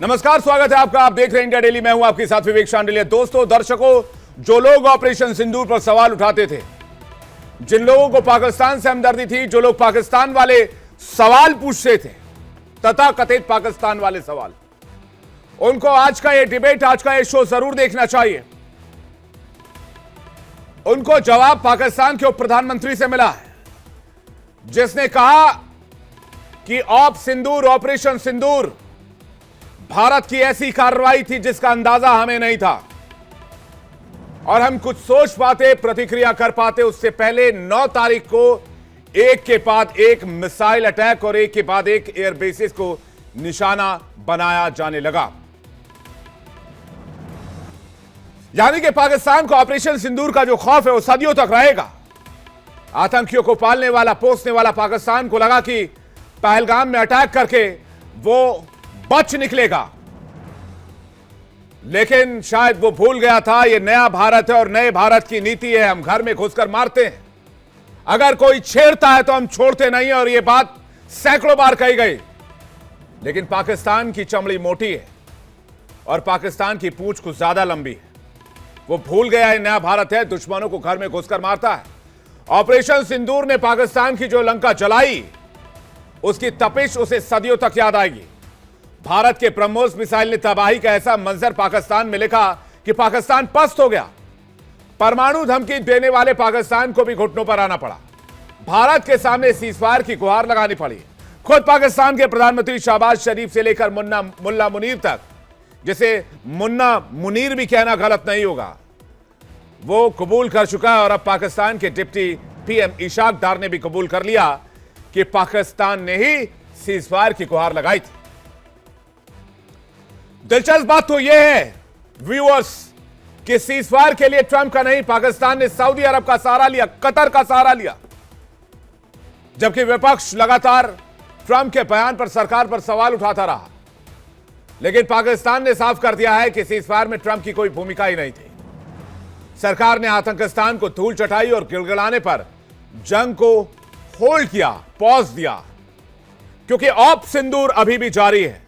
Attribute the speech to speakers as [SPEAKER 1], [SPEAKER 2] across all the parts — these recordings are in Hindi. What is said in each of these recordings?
[SPEAKER 1] नमस्कार, स्वागत है आपका। आप देख रहे हैं इंडिया डेली। मैं हूं आपके साथ विवेक शांडिल्य। दोस्तों, दर्शकों, जो लोग ऑपरेशन सिंदूर पर सवाल उठाते थे, जिन लोगों को पाकिस्तान से हमदर्दी थी, जो लोग पाकिस्तान वाले सवाल पूछते थे, तथा कथित पाकिस्तान वाले सवाल, उनको आज का ये डिबेट, आज का ये शो जरूर देखना चाहिए। उनको जवाब पाकिस्तान के उप प्रधानमंत्री से मिला है, जिसने कहा कि ऑपरेशन सिंदूर भारत की ऐसी कार्रवाई थी जिसका अंदाजा हमें नहीं था और हम कुछ सोच पाते, प्रतिक्रिया कर पाते उससे पहले 9 तारीख को एक के बाद एक मिसाइल अटैक और एक के बाद एक एयर बेसिस को निशाना बनाया जाने लगा। यानी कि पाकिस्तान को ऑपरेशन सिंदूर का जो खौफ है वो सदियों तक रहेगा। आतंकियों को पालने वाला, पोसने वाला पाकिस्तान को लगा कि पहलगाम में अटैक करके वो बच निकलेगा, लेकिन शायद वो भूल गया था ये नया भारत है और नए भारत की नीति है, हम घर में घुसकर मारते हैं, अगर कोई छेड़ता है तो हम छोड़ते नहीं। और ये बात सैकड़ों बार कही गई, लेकिन पाकिस्तान की चमड़ी मोटी है और पाकिस्तान की पूंछ कुछ ज्यादा लंबी है। वो भूल गया ये नया भारत है, दुश्मनों को घर में घुसकर मारता है। ऑपरेशन सिंदूर ने पाकिस्तान की जो लंका जलाई, उसकी तपिश उसे सदियों तक याद आएगी। भारत के ब्रह्मोस मिसाइल ने तबाही का ऐसा मंजर पाकिस्तान में लिखा कि पाकिस्तान पस्त हो गया। परमाणु धमकी देने वाले पाकिस्तान को भी घुटनों पर आना पड़ा। भारत के सामने सीजफायर की गुहार लगानी पड़ी। खुद पाकिस्तान के प्रधानमंत्री शहबाज शरीफ से लेकर मुल्ला मुनीर तक, जिसे मुन्ना मुनीर भी कहना गलत नहीं होगा, वो कबूल कर चुका है। और अब पाकिस्तान के डिप्टी पीएम इशाक डार ने भी कबूल कर लिया कि पाकिस्तान ने ही सीजफायर की गुहार लगाई थी। दिलचस्प बात तो यह है व्यूअर्स कि सीजफायर के लिए ट्रंप का नहीं, पाकिस्तान ने सऊदी अरब का सहारा लिया, कतर का सहारा लिया, जबकि विपक्ष लगातार ट्रंप के बयान पर, सरकार पर सवाल उठाता रहा। लेकिन पाकिस्तान ने साफ कर दिया है कि सीजफायर में ट्रंप की कोई भूमिका ही नहीं थी। सरकार ने आतंकिस्तान को धूल चटाई और गिड़गिड़ाने पर जंग को होल्ड किया, पॉज दिया, क्योंकि ऑप सिंदूर अभी भी जारी है।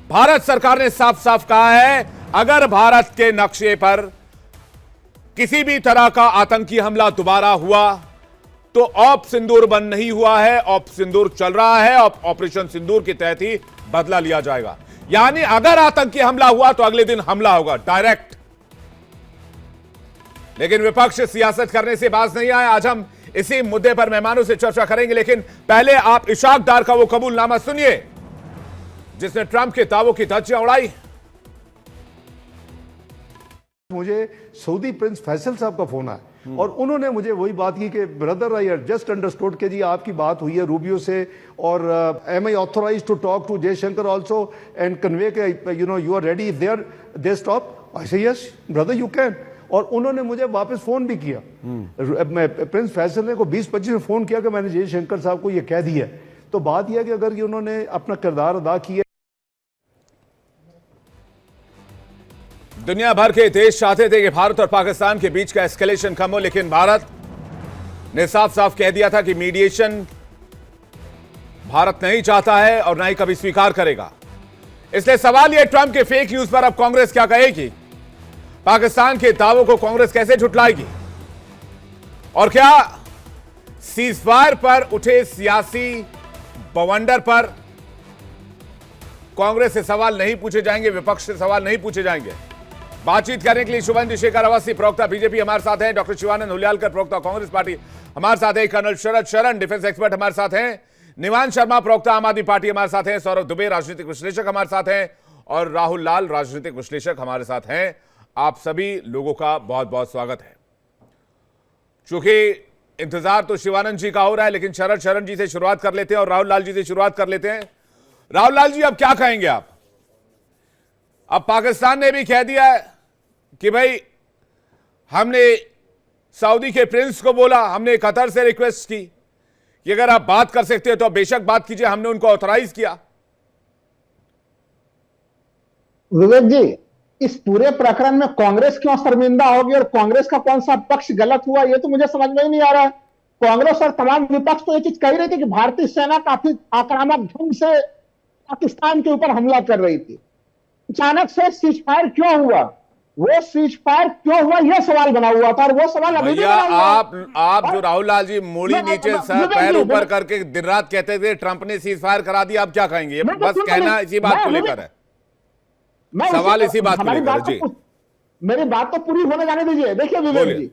[SPEAKER 1] भारत सरकार ने साफ साफ कहा है, अगर भारत के नक्शे पर किसी भी तरह का आतंकी हमला दोबारा हुआ तो ऑप सिंदूर बंद नहीं हुआ है, ऑप सिंदूर चल रहा है। ऑपरेशन सिंदूर के तहत ही बदला लिया जाएगा। यानी अगर आतंकी हमला हुआ तो अगले दिन हमला होगा, डायरेक्ट। लेकिन विपक्ष सियासत करने से बाज नहीं आया। आज हम इसी मुद्दे पर मेहमानों से चर्चा करेंगे, लेकिन पहले आप इशाक डार का वो कबूलनामा सुनिए जिसने ट्रंप के दावों की धज्जियां उड़ाई।
[SPEAKER 2] मुझे सऊदी प्रिंस फैसल साहब का फोन आया और उन्होंने मुझे वही बात की कि ब्रदर आई जस्ट अंडरस्टूड कि जी आपकी बात हुई है रूबियो से और am I authorize to talk to Jaishankar also and convey के you are ready there they stop. I say yes brother you can. और उन्होंने मुझे वापस फोन भी किया। प्रिंस फैसल ने को 20-25 में फोन किया कि मैंने जयशंकर साहब को यह कह दिया। तो बात यह है कि अगर उन्होंने अपना किरदार अदा किया।
[SPEAKER 1] दुनिया भर के देश चाहते थे कि भारत और पाकिस्तान के बीच का एस्केलेशन कम हो, लेकिन भारत ने साफ साफ कह दिया था कि मीडिएशन भारत नहीं चाहता है और ना ही कभी स्वीकार करेगा। इसलिए सवाल यह, ट्रंप के फेक न्यूज पर अब कांग्रेस क्या कहेगी? पाकिस्तान के दावों को कांग्रेस कैसे झुटलाएगी? और क्या सीजफायर पर उठे सियासी बवंडर पर कांग्रेस से सवाल नहीं पूछे जाएंगे, विपक्ष से सवाल नहीं पूछे जाएंगे? बातचीत करने के लिए शुभेंदु शेखर अवस्थी, प्रवक्ता बीजेपी, हमारे साथ हैं। डॉक्टर शिवानंद हुलियालकर, प्रवक्ता कांग्रेस पार्टी, हमारे साथ हैं। कर्नल शरद शरण, डिफेंस एक्सपर्ट, हमारे साथ हैं। निवान शर्मा, प्रवक्ता आम आदमी पार्टी, हमारे साथ हैं। सौरभ दुबे, राजनीतिक विश्लेषक, हमारे साथ हैं। और राहुल लाल, राजनीतिक विश्लेषक, हमारे साथ हैं। आप सभी लोगों का बहुत बहुत स्वागत है। चूंकि इंतजार तो शिवानंद जी का हो रहा है, लेकिन शरद शरण जी से शुरुआत कर लेते हैं और राहुल लाल जी से शुरुआत कर लेते हैं। राहुल लाल जी, अब क्या कहेंगे आप? अब पाकिस्तान ने भी कह दिया है कि भाई हमने सऊदी के प्रिंस को बोला, हमने कतर से रिक्वेस्ट की कि अगर आप बात कर सकते हो तो बेशक बात कीजिए, हमने उनको ऑथराइज किया।
[SPEAKER 3] विवेक जी, इस पूरे प्रकरण में कांग्रेस क्यों शर्मिंदा होगी और कांग्रेस का कौन सा पक्ष गलत हुआ, ये तो मुझे समझ में ही नहीं आ रहा है। कांग्रेस और तमाम विपक्ष तो ये चीज कह रही थी कि भारतीय सेना काफी आक्रामक ढंग से पाकिस्तान के ऊपर हमला कर रही थी। अचानक से सीज फायर क्यों हुआ, वो सीज फायर क्यों हुआ, यह सवाल बना हुआ था, और वो सवाल अभी भी
[SPEAKER 1] भैया
[SPEAKER 3] बना हुआ है।
[SPEAKER 1] आप जो राहुल लाल जी मूड़ी नीचे सर पैर ऊपर करके दिन रात कहते थे ट्रंप ने सीज फायर करा दिया, अब क्या कहेंगे? ये बस कहना इसी बात को लेकर है, सवाल इसी बात को लेकर है। जी
[SPEAKER 3] मेरी बात तो पूरी होने जाने दीजिए। देखिए विवेक जी,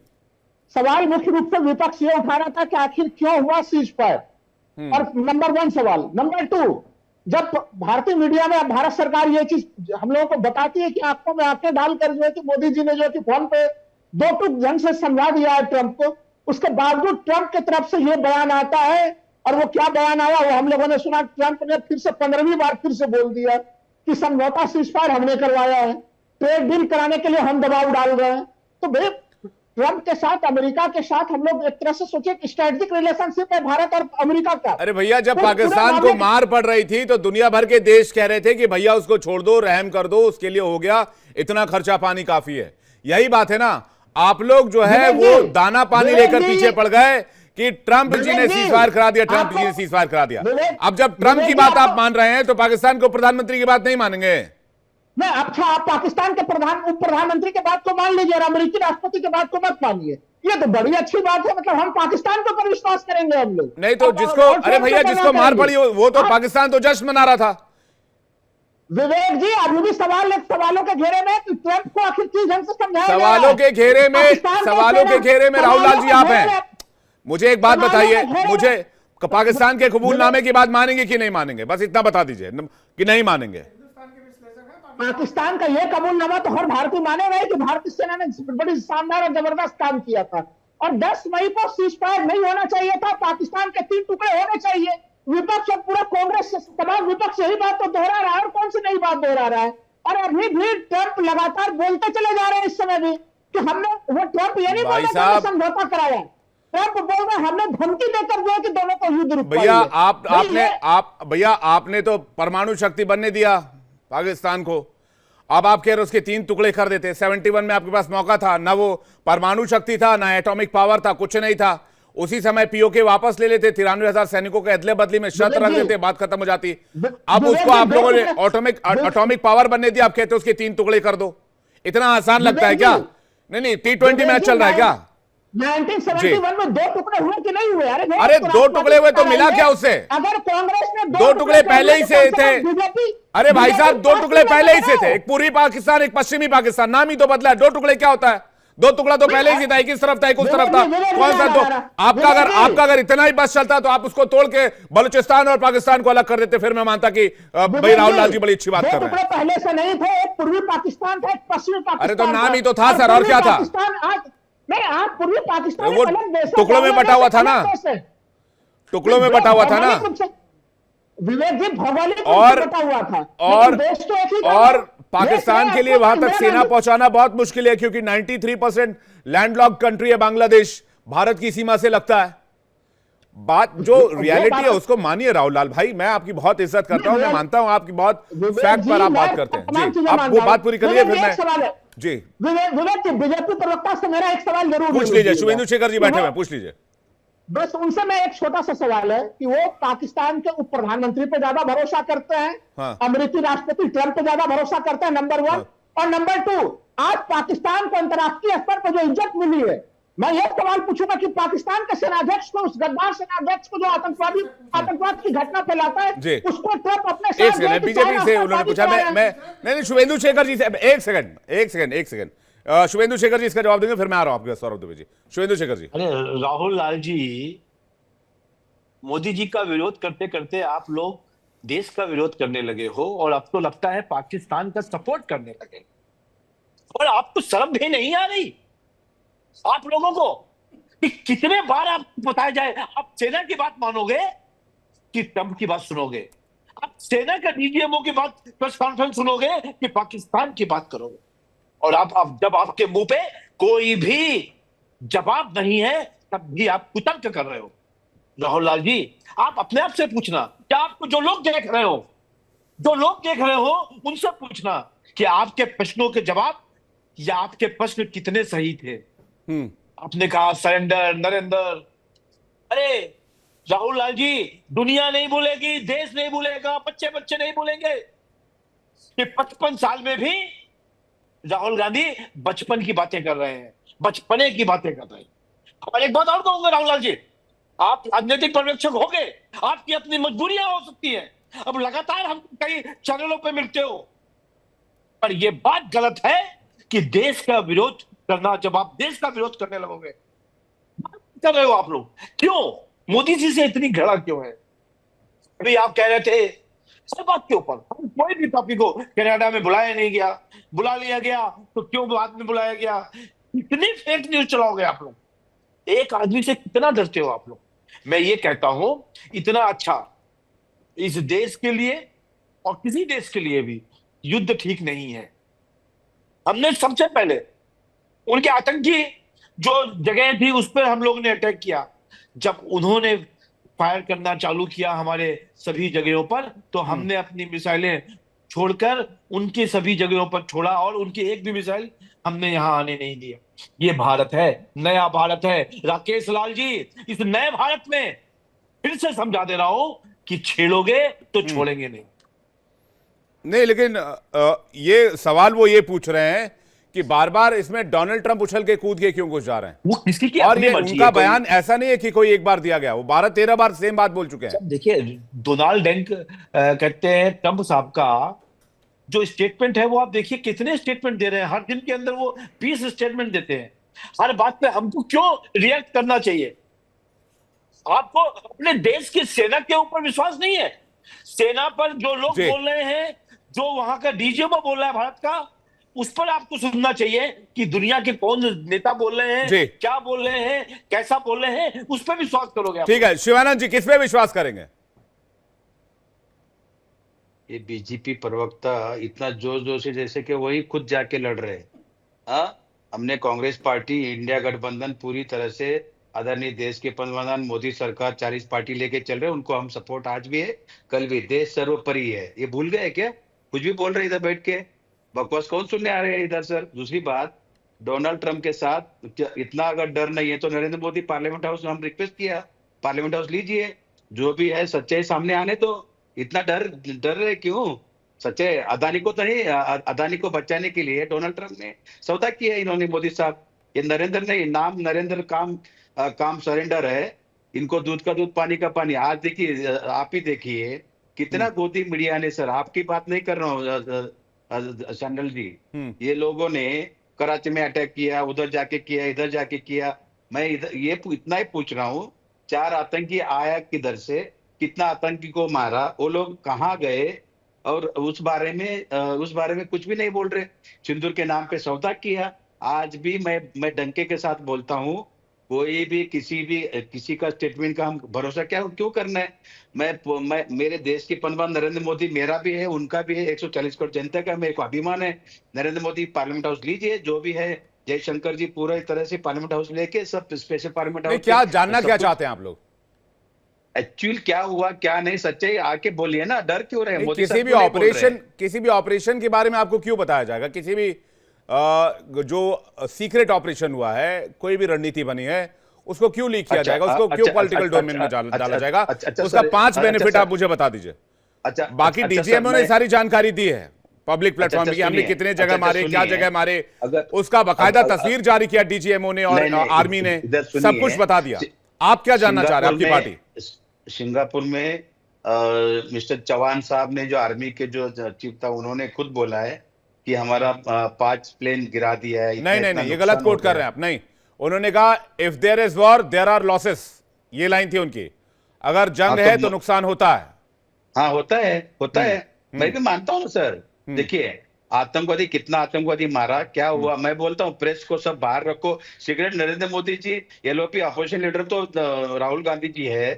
[SPEAKER 3] सवाल मुख्य रूप से विपक्ष ये उठा रहा था कि आखिर क्यों हुआ सीज फायर, और नंबर 1 सवाल। नंबर 2, जब भारतीय मीडिया में भारत सरकार ये चीज हम लोगों को बताती है कि आंखों में आंखें डालकर जो है कि मोदी जी ने जो है कि फोन पे 2 टूक ढंग से समझा दिया है ट्रंप को, उसके बावजूद ट्रंप की तरफ से ये बयान आता है, और वो क्या बयान आया वो हम लोगों ने सुना। ट्रंप ने फिर से 15वीं बार फिर से बोल दिया कि समझौता सीजफायर हमने करवाया है, ट्रेड डील कराने के लिए हम दबाव डाल रहे हैं। तो भाई ट्रंप के साथ, अमेरिका के साथ हम लोग एक तरह से सोचे कि स्ट्रेटेजिक रिलेशनशिप है भारत और अमेरिका का।
[SPEAKER 1] अरे भैया, जब पाकिस्तान को मार पड़ रही थी तो दुनिया भर के देश कह रहे थे कि भैया उसको छोड़ दो, रहम कर दो, उसके लिए हो गया, इतना खर्चा पानी काफी है। यही बात है ना, आप लोग जो है वो दाना पानी लेकर पीछे पड़ गए कि ट्रंप जी ने सीजफायर करा दिया, ट्रंप जी ने सीजफायर करा दिया। अब जब ट्रंप की बात आप मान रहे हैं तो पाकिस्तान को प्रधानमंत्री की बात नहीं मानेंगे?
[SPEAKER 3] नहीं, अच्छा आप पाकिस्तान के उप प्रधानमंत्री के बात को मान लीजिए और अमेरिकी राष्ट्रपति के बात को मत मानिए, ये तो बड़ी अच्छी बात है। मतलब हम पाकिस्तान के ऊपर विश्वास करेंगे हम लोग।
[SPEAKER 1] नहीं तो जिसको, अरे भैया जिसको मार पड़ी वो तो पाकिस्तान तो जश्न मना रहा था।
[SPEAKER 3] विवेक जी, अभी भी सवालों के घेरे में कि ट्रंप को आखिर किस ढंग से समझाया गया?
[SPEAKER 1] सवालों के घेरे में राहुल लाल जी आप हैं। मुझे एक बात बताइए, मुझे पाकिस्तान के कबूलनामे की बात मानेंगे कि नहीं मानेंगे? बस इतना बता दीजिए कि नहीं मानेंगे।
[SPEAKER 3] पाकिस्तान का यह कबूलनामा तो हर भारतीय मानेगा कि भारतीय सेना ने बड़ी शानदार और जबरदस्त काम किया था, और 10 मई को सीजफायर नहीं होना चाहिए था, पाकिस्तान के 3 टुकड़े होने चाहिए। विपक्ष और पूरा कांग्रेस तमाम विपक्ष यही बात तो दोहरा रहा है, और कौन सी नई बात दोहरा रहा है? और अभी भी ट्रंप लगातार बोलते चले जा रहे हैं इस समय भी कि हमने, वो ट्रंप ये नहीं बोल रहे कि समझौता कराया, ट्रंप बोल रहे हमने धमकी देकर जो है कि दोनों को युद्ध रुकवाया।
[SPEAKER 1] भैया आपने तो परमाणु शक्ति बनने दिया पाकिस्तान को, अब आप कह रहे उसके 3 टुकड़े कर देते। 71 में आपके पास मौका था, ना वो परमाणु शक्ति था, ना एटॉमिक पावर था, कुछ नहीं था। उसी समय पीओके वापस ले लेते, 93,000 सैनिकों के अदले बदली में शर्त रख देते, बात खत्म हो जाती। अब उसको आप लोगों ने एटॉमिक पावर बनने दिया, आप कहते उसके 3 टुकड़े कर दो। इतना आसान लगता है क्या? नहीं, T20 मैच चल रहा है क्या?
[SPEAKER 3] 1971 में 2 टुकड़े हुए कि नहीं हुए?
[SPEAKER 1] अरे 2 टुकड़े हुए तो मिला क्या उससे?
[SPEAKER 3] अगर कांग्रेस ने
[SPEAKER 1] 2 टुकड़े पहले ही से थे। अरे भाई साहब, 2 टुकड़े पहले ही से थे, एक पूर्वी पाकिस्तान, एक पश्चिमी पाकिस्तान, नाम ही तो बदला है। 2 टुकड़े क्या होता है? 2 टुकड़ा तो पहले ही था, एक इस तरफ था, एक उस तरफ था। कौन सा? तो आपका अगर इतना ही बस चलता तो आप उसको तोड़ के बलूचिस्तान और पाकिस्तान को अलग कर देते, फिर मैं मानता कि भाई राहुल लाल जी बड़ी अच्छी बात कर रहे हैं।
[SPEAKER 3] पहले से नहीं थे, एक पूर्वी पाकिस्तान था, एक पश्चिमी पाकिस्तान।
[SPEAKER 1] अरे तो नाम ही तो था सर, और क्या था?
[SPEAKER 3] नहीं, आप पूर्वी पाकिस्तान
[SPEAKER 1] वो टुकड़ों में बटा हुआ था ना, टुकड़ों में बटा हुआ था ना
[SPEAKER 3] विवेक जी, भौगोलिक बटा हुआ था।
[SPEAKER 1] और पाकिस्तान के लिए वहां तक सेना पहुंचाना बहुत मुश्किल है, क्योंकि 93% लैंडलॉक्ड कंट्री है बांग्लादेश, भारत की सीमा से लगता है। बात जो रियलिटी है उसको मानिए राहुल लाल भाई, मैं आपकी बहुत इज्जत करता हूं, मैं मानता हूं आपकी बहुत फैक्ट पर आप बात करते हैं। जी, आप वो बात पूरी करिए, फिर मैं जी
[SPEAKER 3] विवेक जी, बीजेपी प्रवक्ता से मेरा एक सवाल जरूर
[SPEAKER 1] पूछ लीजिए। शुभेंदु शेखर जी बैठे हुए, पूछ लीजिए।
[SPEAKER 3] बस उनसे मैं एक छोटा सा सवाल है कि वो पाकिस्तान के उप प्रधानमंत्री पे ज्यादा भरोसा करते हैं,
[SPEAKER 1] हाँ।
[SPEAKER 3] अमेरिकी राष्ट्रपति ट्रंप पे ज्यादा भरोसा करते हैं, नंबर 1।
[SPEAKER 1] हाँ।
[SPEAKER 3] और नंबर 2, आज पाकिस्तान को अंतर्राष्ट्रीय स्तर पर जो इज्जत मिली है, मैं ये सवाल पूछूंगा कि पाकिस्तान के सेनाध्यक्ष को, उस गद्दार सेनाध्यक्ष को जो आतंकवाद की घटना फैलाता है, उसको ट्रंप अपने साथ
[SPEAKER 1] बीजेपी से उन्होंने पूछा। मैं नहीं, शुभेंदु शेखर जी से एक सेकंड शुभेंदु शेखर जी इसका जवाब देंगे, फिर मैं आ रहा हूं आपके सौरभ दुबे जी। शुभेंदु शेखर जी।
[SPEAKER 4] अरे राहुल लाल जी, मोदी जी का विरोध करते करते आप लोग देश का विरोध करने लगे हो, और अब तो लगता है पाकिस्तान का सपोर्ट करने लगे, और आपको शर्म भी नहीं आ रही आप लोगों को कि कितने बार आपको बताया जाए? आप सेना की बात मानोगे कि ट्रंप की बात सुनोगे? आप सेना का डीजीएमओ की बात, प्रेस कॉन्फ्रेंस सुनोगे कि पाकिस्तान की बात करोगे? और आप जब आपके मुंह पे कोई भी जवाब नहीं है, तब भी आप कुतर्क कर रहे हो। राहुल लाल जी, आप अपने आप से पूछना, क्या आपको जो लोग देख रहे हो उनसे पूछना कि आपके प्रश्नों के जवाब या आपके प्रश्न कितने सही थे। आपने कहा सरेंडर, नरेंद्र, अरे राहुल लाल जी, दुनिया नहीं भूलेगी, देश नहीं भूलेगा, बच्चे बच्चे नहीं भूलेंगे कि 55 साल में भी राहुल गांधी बचपन की बातें कर रहे हैं, बचपने की बातें कर रहे हैं। और एक बात और कहूंगा राहुल लाल जी, आप राजनीतिक पर्यवेक्षक हो गए, आपकी अपनी मजबूरियां हो सकती हैं, अब लगातार हम कई चैनलों पे मिलते हो, पर यह बात गलत है कि देश का विरोध करना, जब आप देश का विरोध करने लगोगे, कर रहे हो आप लोग, क्यों मोदी जी से इतनी घृणा क्यों है? अभी आप कह रहे थे सब बात के ऊपर, हम कोई भी टॉपिक को कनाडा में बुलाया नहीं गया, बुला लिया गया तो क्यों बाद में बुलाया गया, इतनी फेक न्यूज चलाओगे आप लोग, एक आदमी से कितना डरते हो आप लोग? मैं ये कहता हूं, इतना अच्छा इस देश के लिए और किसी देश के लिए भी युद्ध ठीक नहीं है। हमने सबसे पहले उनके आतंकी जो जगह थी उस पर हम लोगों ने अटैक किया, जब उन्होंने फायर करना चालू किया हमारे सभी जगहों पर, तो हमने अपनी मिसाइलें छोड़कर उनके सभी जगहों पर छोड़ा और उनकी एक भी मिसाइल हमने यहां आने नहीं दिया। ये भारत है, नया भारत है राकेश लाल जी। इस नए भारत में फिर से समझा दे रहा हूं कि छेड़ोगे तो छोड़ेंगे नहीं।
[SPEAKER 1] नहीं, लेकिन ये सवाल वो ये पूछ रहे हैं कि बार बार इसमें डोनाल्ड ट्रंप उछल के कूद के क्यों घुस जा रहे हैं,
[SPEAKER 4] वो किसी की
[SPEAKER 1] और
[SPEAKER 4] अपनी
[SPEAKER 1] ये
[SPEAKER 4] मर्जी
[SPEAKER 1] उनका
[SPEAKER 4] है,
[SPEAKER 1] बयान ऐसा नहीं है कि कोई एक बार दिया गया, वो 12-13 बार सेम बात बोल चुके हैं।
[SPEAKER 4] देखिए डोनाल्ड डंक कहते हैं ट्रंप साहब का जो स्टेटमेंट है वो आप देखिए कितने स्टेटमेंट दे रहे हैं, हर दिन के अंदर वो 20 स्टेटमेंट देते हैं। हर बात पे हमको क्यों रिएक्ट करना चाहिए? आपको अपने देश की सेना के ऊपर विश्वास नहीं है? सेना पर जो लोग
[SPEAKER 1] जी।
[SPEAKER 4] बोल रहे हैं, जो वहां का डीजीएमओ बोल रहा है भारत का, उस पर आपको सुनना चाहिए कि दुनिया के कौन नेता बोल रहे
[SPEAKER 1] जी।
[SPEAKER 4] हैं, क्या बोल रहे हैं, कैसा बोल रहे हैं, उस पर विश्वास करोगे आप।
[SPEAKER 1] ठीक है शिवानंद जी, किस पे विश्वास करेंगे?
[SPEAKER 5] ये बीजेपी प्रवक्ता इतना जोर जोर से जैसे कि वही खुद जाके लड़ रहे हैं। हमने कांग्रेस पार्टी इंडिया गठबंधन पूरी तरह से आदरणीय देश के प्रधानमंत्री मोदी सरकार 40 पार्टी लेके चल रहे हैं, उनको हम सपोर्ट आज भी है, कल भी। देश सर्वोपरि है, ये भूल गए क्या? कुछ भी बोल रहे इधर बैठ के, बकवास कौन सुनने आ रहे हैं इधर? सर दूसरी बात, डोनाल्ड ट्रंप के साथ इतना अगर डर नहीं है तो नरेंद्र मोदी पार्लियामेंट हाउस में हम रिक्वेस्ट किया, पार्लियामेंट हाउस लीजिए, जो भी है सच्चाई सामने आने तो। इतना डर रहे क्यों? सच्चाई अदानी को तो नहीं, अदानी को बचाने के लिए डोनाल्ड ट्रंप ने सौदा किया इन्होंने, मोदी साहब। ये नरेंद्र नहीं, नाम नरेंद्र, काम सरेंडर है। इनको दूध का दूध पानी का पानी। आज देखिए, आप ही देखिए कितना गोदी मीडिया ने, सर आपकी बात नहीं कर रहा हूँ संडल जी, ये लोगों ने कराची में अटैक किया, उधर जाके किया, इधर जाके किया। मैं इधर ये इतना ही पूछ रहा हूँ, 4 आतंकी आया किधर से, कितना आतंकी को मारा, वो लोग कहाँ गए, और उस बारे में कुछ भी नहीं बोल रहे। सिंदूर के नाम पे सौदा किया। आज भी मैं डंके के साथ बोलता हूँ, कोई भी किसी का स्टेटमेंट का हम भरोसा क्यों करना है? मैं मेरे देश के प्रधानमंत्री नरेंद्र मोदी, मेरा भी है, उनका भी है, 140 करोड़ जनता का मेरे को अभिमान है। नरेंद्र मोदी पार्लियामेंट हाउस लीजिए, जो भी है जयशंकर जी पूरी तरह से पार्लियामेंट हाउस लेके सब स्पेशल पार्लियामेंट हाउस।
[SPEAKER 1] क्या जानना क्या चाहते हैं आप लोग?
[SPEAKER 5] एक्चुअल क्या हुआ क्या नहीं, सच्चाई आके बोलिए ना, डर क्यों रहे? मोदी
[SPEAKER 1] किसी भी ऑपरेशन के बारे में आपको क्यों बताया जाएगा? किसी भी जो सीक्रेट ऑपरेशन हुआ है, कोई भी रणनीति बनी है, उसको क्यों लीक किया जाएगा? उसको क्यों पॉलिटिकल डोमेन में डाला जाएगा? उसका 5 बेनिफिट आप मुझे बता दीजिए। बाकी डीजीएमओ ने सारी जानकारी दी है पब्लिक प्लेटफॉर्म की, हमने कितने जगह मारे, क्या जगह मारे, उसका बाकायदा तस्वीर जारी किया डीजीएमओ ने और आर्मी ने, सब कुछ बता दिया। आप क्या जानना चाह रहे हैं? आपकी पार्टी
[SPEAKER 5] सिंगापुर में मिस्टर चौहान साहब ने, जो आर्मी के जो चीफ था, उन्होंने खुद बोला है कि हमारा 5 प्लेन गिरा दिया है।
[SPEAKER 1] नहीं, ये गलत कोट कर रहे हैं आप। नहीं, उन्होंने कहा if there is war there are losses, ये लाइन थी उनकी। अगर जंग है तो नुकसान होता है।
[SPEAKER 5] हाँ, होता है। मैं भी मानता हूँ सर। देखिए, आतंकवादी, कितना आतंकवादी मारा, क्या हुआ? मैं बोलता हूँ प्रेस को सब बाहर रखो। Cigarette Narendra Modi ji, LOP opposition leader तो राहुल गांधी जी है,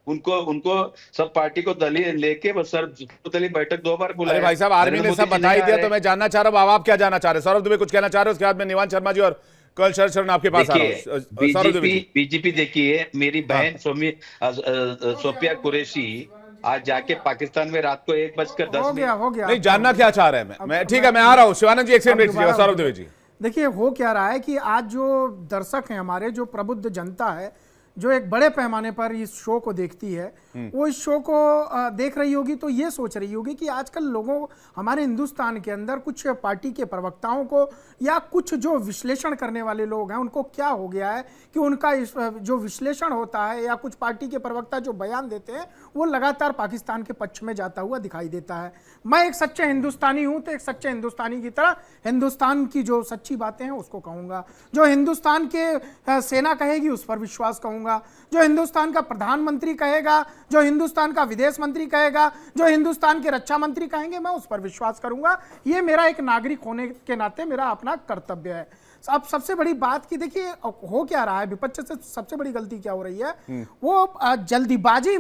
[SPEAKER 5] उनको सब पार्टी को दलील लेके बस सर्वदलीय बैठक 2 बार बुलाया।
[SPEAKER 1] भाई साहब, आर्मी ने सब बता ही दिया, तो मैं जानना चाह रहा हूं आप क्या जानना चाह रहे हैं? सौरभ दुबे कुछ कहना चाह रहे हैं? उसके बाद में निवान शर्मा जी और कर्नल शरद शरण आपके पास आ रहा हूं।
[SPEAKER 5] बीजेपी देखिए, मेरी बहन सोफिया कुरैशी आज जाके पाकिस्तान में रात को 1:10
[SPEAKER 6] हो गया
[SPEAKER 1] नहीं, जानना क्या चाह रहे हैं? मैं ठीक है, मैं आ रहा हूँ। शिवानंद जी, एक सेकंड वेट कीजिएगा। सौरभ दुबे जी,
[SPEAKER 6] देखिए, हो क्या रहा है कि आज जो दर्शक हैं हमारे, जो प्रबुद्ध जनता है, जो एक बड़े पैमाने पर इस शो को देखती है, वो इस शो को देख रही होगी तो ये सोच रही होगी कि आजकल लोगों, हमारे हिंदुस्तान के अंदर कुछ पार्टी के प्रवक्ताओं को या कुछ जो विश्लेषण करने वाले लोग हैं उनको क्या हो गया है कि उनका जो विश्लेषण होता है या कुछ पार्टी के प्रवक्ता जो बयान देते हैं वो लगातार पाकिस्तान के पक्ष में जाता हुआ दिखाई देता है। मैं एक सच्चे हिंदुस्तानी हूं तो एक सच्चे हिंदुस्तानी की तरह हिंदुस्तान की जो सच्ची बातें हैं उसको कहूंगा, जो हिंदुस्तान के सेना कहेगी उस पर विश्वास कहूंगा, जो हिंदुस्तान का प्रधानमंत्री कहेगा, जो हिंदुस्तान का विदेश मंत्री कहेगा, जो हिंदुस्तान के रक्षा मंत्री कहेंगे, मैं उस पर विश्वास करूंगा। ये मेरा एक नागरिक होने के नाते मेरा अपना कर्तव्य है। अब सबसे बड़ी बात की देखिए हो क्या रहा है, विपक्ष से सबसे बड़ी गलती क्या हो रही है, वो जल्दीबाजी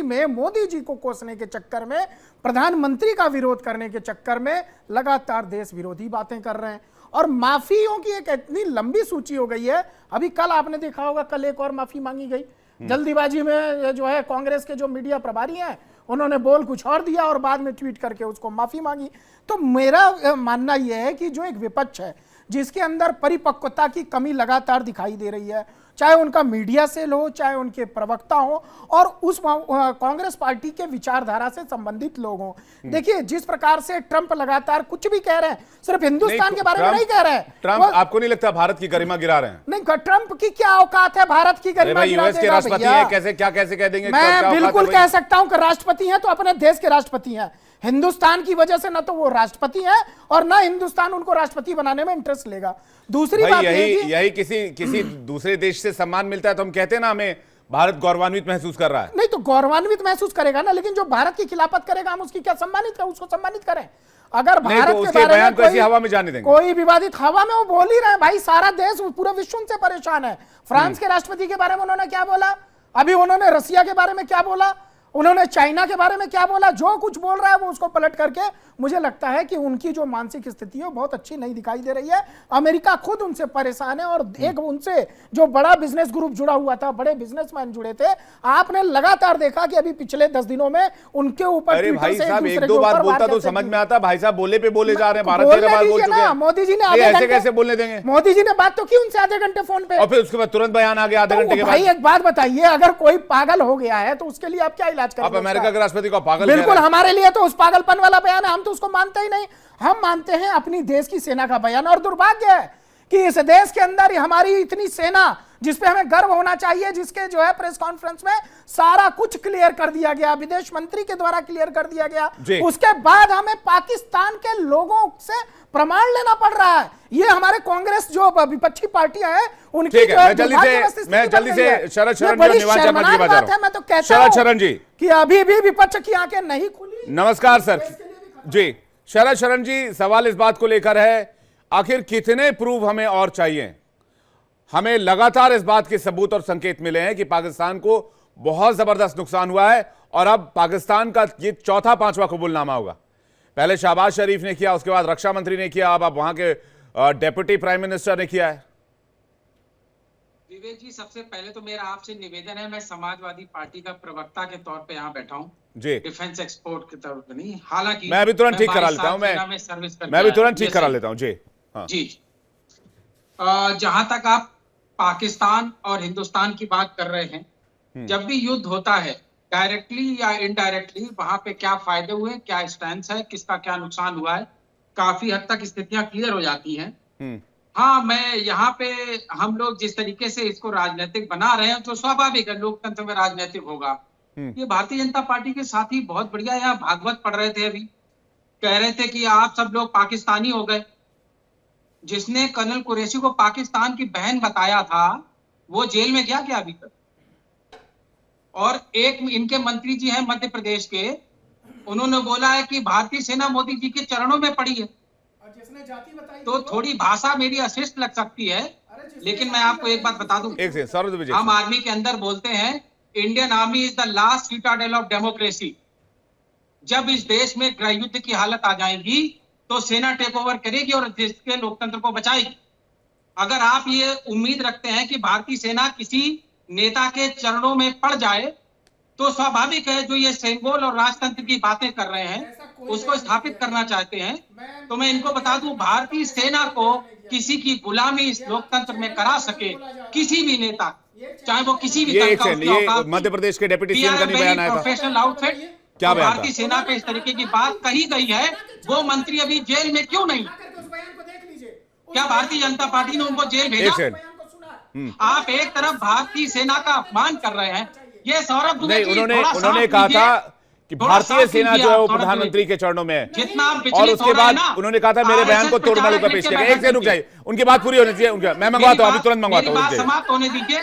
[SPEAKER 6] में मोदी जी को कोसने के चक्कर में, प्रधानमंत्री का विरोध करने के चक्कर में लगातार देश विरोधी बातें कर रहे हैं। और माफियों की एक इतनी लंबी सूची हो गई है। अभी कल आपने देखा होगा, कल एक और माफी मांगी गई जल्दीबाजी में, जो है कांग्रेस के जो मीडिया प्रभारी हैं उन्होंने बोल कुछ और दिया और बाद में ट्वीट करके उसको माफी मांगी। तो मेरा मानना यह है कि जो एक विपक्ष है जिसके अंदर परिपक्वता की कमी लगातार दिखाई दे रही है, चाहे उनका मीडिया सेल हो, चाहे उनके प्रवक्ता हो और उस कांग्रेस पार्टी के विचारधारा से संबंधित लोग हों। देखिए जिस प्रकार से ट्रंप लगातार कुछ भी कह रहे हैं, सिर्फ हिंदुस्तान के बारे में नहीं कह रहे हैं।
[SPEAKER 1] ट्रंप आपको नहीं लगता भारत की गरिमा गिरा रहे हैं?
[SPEAKER 6] नहीं, ट्रंप की क्या औकात है भारत की गरिमा गिरा
[SPEAKER 1] यूएस के राष्ट्रपति हैं, कैसे कह देंगे?
[SPEAKER 6] मैं बिल्कुल कह सकता हूं कि राष्ट्रपति हैं तो अपने देश के राष्ट्रपति हैं। हिंदुस्तान की वजह से ना तो वो राष्ट्रपति हैं और ना हिंदुस्तान उनको राष्ट्रपति बनाने में इंटरेस्ट लेगा। दूसरी बात
[SPEAKER 1] यही किसी दूसरे देश से सम्मान मिलता है तो हम कहते हैं ना हमें भारत गौरवान्वित महसूस कर रहा है।
[SPEAKER 6] नहीं तो गौरवान्वित महसूस करेगा ना, लेकिन जो भारत की खिलाफत करेगा हम उसकी क्या उसको सम्मानित करें। अगर भारत
[SPEAKER 1] तो
[SPEAKER 6] के बारे में
[SPEAKER 1] हवा में जाने देंगे,
[SPEAKER 6] कोई विवादित हवा में वो बोल ही रहे हैं भाई, सारा देश पूरा विश्व उनसे परेशान है। फ्रांस के राष्ट्रपति के बारे में उन्होंने क्या बोला, अभी उन्होंने रसिया के बारे में क्या बोला, उन्होंने चाइना के बारे में क्या बोला, जो कुछ बोल रहा है वो उसको पलट करके, मुझे लगता है कि उनकी जो मानसिक स्थिति है बहुत अच्छी नहीं दिखाई दे रही है। अमेरिका खुद उनसे परेशान है और एक उनसे जो बड़ा बिजनेस ग्रुप जुड़ा हुआ था, बड़े बिजनेसमैन जुड़े थे, आपने लगातार देखा कि अभी पिछले 10 दिनों में उनके ऊपर
[SPEAKER 1] भाई साहब एक दो बार बोलता तो समझ में आता, भाई साहब बोले बोले जा रहे हैं, भारत 13 बार बोल चुके हैं।
[SPEAKER 6] मोदी जी ने
[SPEAKER 1] ऐसे कैसे बोलने देंगे?
[SPEAKER 6] मोदी जी ने बात तो की उनसे आधे घंटे फोन पे और
[SPEAKER 1] फिर उसके बाद तुरंत बयान आ गया आधे घंटे के बाद।
[SPEAKER 6] भाई एक बात बताइए, अगर कोई पागल हो गया है तो उसके लिए आप क्या इलाज करेंगे?
[SPEAKER 1] आप अमेरिका के राष्ट्रपति को पागल?
[SPEAKER 6] बिल्कुल, हमारे लिए तो उस पागलपन वाला बयान है, हम तो उसको मानते ही नहीं। हम मानते हैं अपनी देश की सेना का बयान। और दुर्भाग्य है कि इस देश के अंदर हमारी इतनी सेना जिसपे हमें गर्व होना चाहिए, जिसके जो है प्रेस कॉन्फ्रेंस में सारा कुछ क्लियर कर दिया गया, विदेश मंत्री के द्वारा क्लियर कर दिया गया, उसके बाद हमें पाकिस्तान के लोगों से प्रमाण लेना पड़ रहा है। ये हमारे कांग्रेस जो विपक्षी पार्टियां हैं उनकी जो
[SPEAKER 1] मैं जल्दी से शरद शरण जी, मैं तो कहता हूं शरण जी
[SPEAKER 6] कि अभी भी विपक्ष की आंखें नहीं खुली।
[SPEAKER 1] नमस्कार सर जी। शरद शरण जी, सवाल इस बात को लेकर है, आखिर कितने प्रूफ हमें और चाहिए? हमें लगातार इस बात के सबूत और संकेत मिले हैं कि पाकिस्तान को बहुत जबरदस्त नुकसान हुआ है और अब पाकिस्तान का ये चौथा 5वां कबूलनामा होगा। पहले शहबाज शरीफ ने किया, उसके बाद रक्षा मंत्री ने किया, अब वहां के डेप्यूटी प्राइम मिनिस्टर ने किया है।
[SPEAKER 7] विवेक जी, सबसे पहले तो मेरा आपसे निवेदन है, मैं समाजवादी पार्टी का प्रवक्ता के तौर पे यहाँ बैठा हूँ
[SPEAKER 1] जी,
[SPEAKER 7] डिफेंस एक्सपोर्ट की तरफ नहीं। हालांकि
[SPEAKER 1] मैं भी तुरंत ठीक करा लेता हूँ, मैं भी तुरंत ठीक करा लेता हूँ जी। हाँ।
[SPEAKER 7] जी, जहां तक आप पाकिस्तान और हिंदुस्तान की बात कर रहे हैं, जब भी युद्ध होता है डायरेक्टली या इनडायरेक्टली, वहां पे क्या फायदे हुए, क्या स्टैंड है, किसका क्या नुकसान हुआ है, काफी हद तक स्थितियां क्लियर हो जाती हैं। हाँ, मैं यहाँ पे हम लोग जिस तरीके से इसको राजनीतिक बना रहे हैं तो स्वाभाविक है, लोकतंत्र में राजनीतिक होगा। ये भारतीय जनता पार्टी के साथी बहुत बढ़िया यहाँ भागवत पढ़ रहे थे, अभी कह रहे थे कि आप सब लोग पाकिस्तानी हो गए। जिसने कर्नल कुरैशी को पाकिस्तान की बहन बताया था वो जेल में गया क्या अभी तक? और एक इनके मंत्री जी हैं मध्य प्रदेश के, उन्होंने बोला है कि भारतीय सेना मोदी जी के चरणों में पड़ी है। तो थोड़ी भाषा मेरी अशिष्ट लग सकती है, लेकिन मैं आपको एक बात बता दूं, हम आर्मी के अंदर बोलते हैं Indian army is the last Citadel of democracy. जब इस देश में गृह युद्ध की हालत आ जाएगी तो सेना टेक ओवर करेगी और देश के लोकतंत्र को बचाएगी। अगर आप ये उम्मीद रखते हैं कि भारतीय सेना किसी नेता के चरणों में पड़ जाए तो स्वाभाविक है जो ये सिंबल और राजतंत्र की बातें कर रहे हैं उसको स्थापित करना चाहते हैं, तो मैं इनको बता दूं, भारतीय सेना को किसी की गुलामी इस लोकतंत्र में करा सके किसी भी नेता, चाहे वो किसी भी
[SPEAKER 1] ये
[SPEAKER 7] तरह का उसका
[SPEAKER 1] ये
[SPEAKER 7] औकात,
[SPEAKER 1] मध्य प्रदेश के डिप्टी सीएम का नहीं बयान आया था,
[SPEAKER 7] प्रोफेशनल आउटफिट।
[SPEAKER 1] क्या बयान था?
[SPEAKER 7] भारतीय सेना पे इस तरीके की बात कही गई है, वो मंत्री अभी जेल में क्यों नहीं? क्या भारतीय जनता पार्टी ने उनको जेल भेजा?
[SPEAKER 1] एक सेकंड,
[SPEAKER 7] आप एक तरफ भारतीय सेना का अपमान कर रहे हैं, ये सौरभ दुबे
[SPEAKER 1] नहीं,
[SPEAKER 7] जी
[SPEAKER 1] उन्होंने कहा था कि भारतीय सेना जो है वो प्रधानमंत्री के चरणों में है,
[SPEAKER 7] जितना आप
[SPEAKER 1] और
[SPEAKER 7] विचलित
[SPEAKER 1] उसके
[SPEAKER 7] हो रहे हैं
[SPEAKER 1] बाद
[SPEAKER 7] ना,
[SPEAKER 1] उन्होंने कहा था मेरे बयान को
[SPEAKER 7] RSS
[SPEAKER 1] तोड़ना का पेश किया गया। एक सेकंड रुक जाइए, उनकी बात पूरी होनी चाहिए, उनका मैं मंगवाता हूं, अभी तुरंत मंगवाता हूं।
[SPEAKER 7] मेरी बात
[SPEAKER 1] रुक जाइए।
[SPEAKER 7] समाप्त होने दीजिए।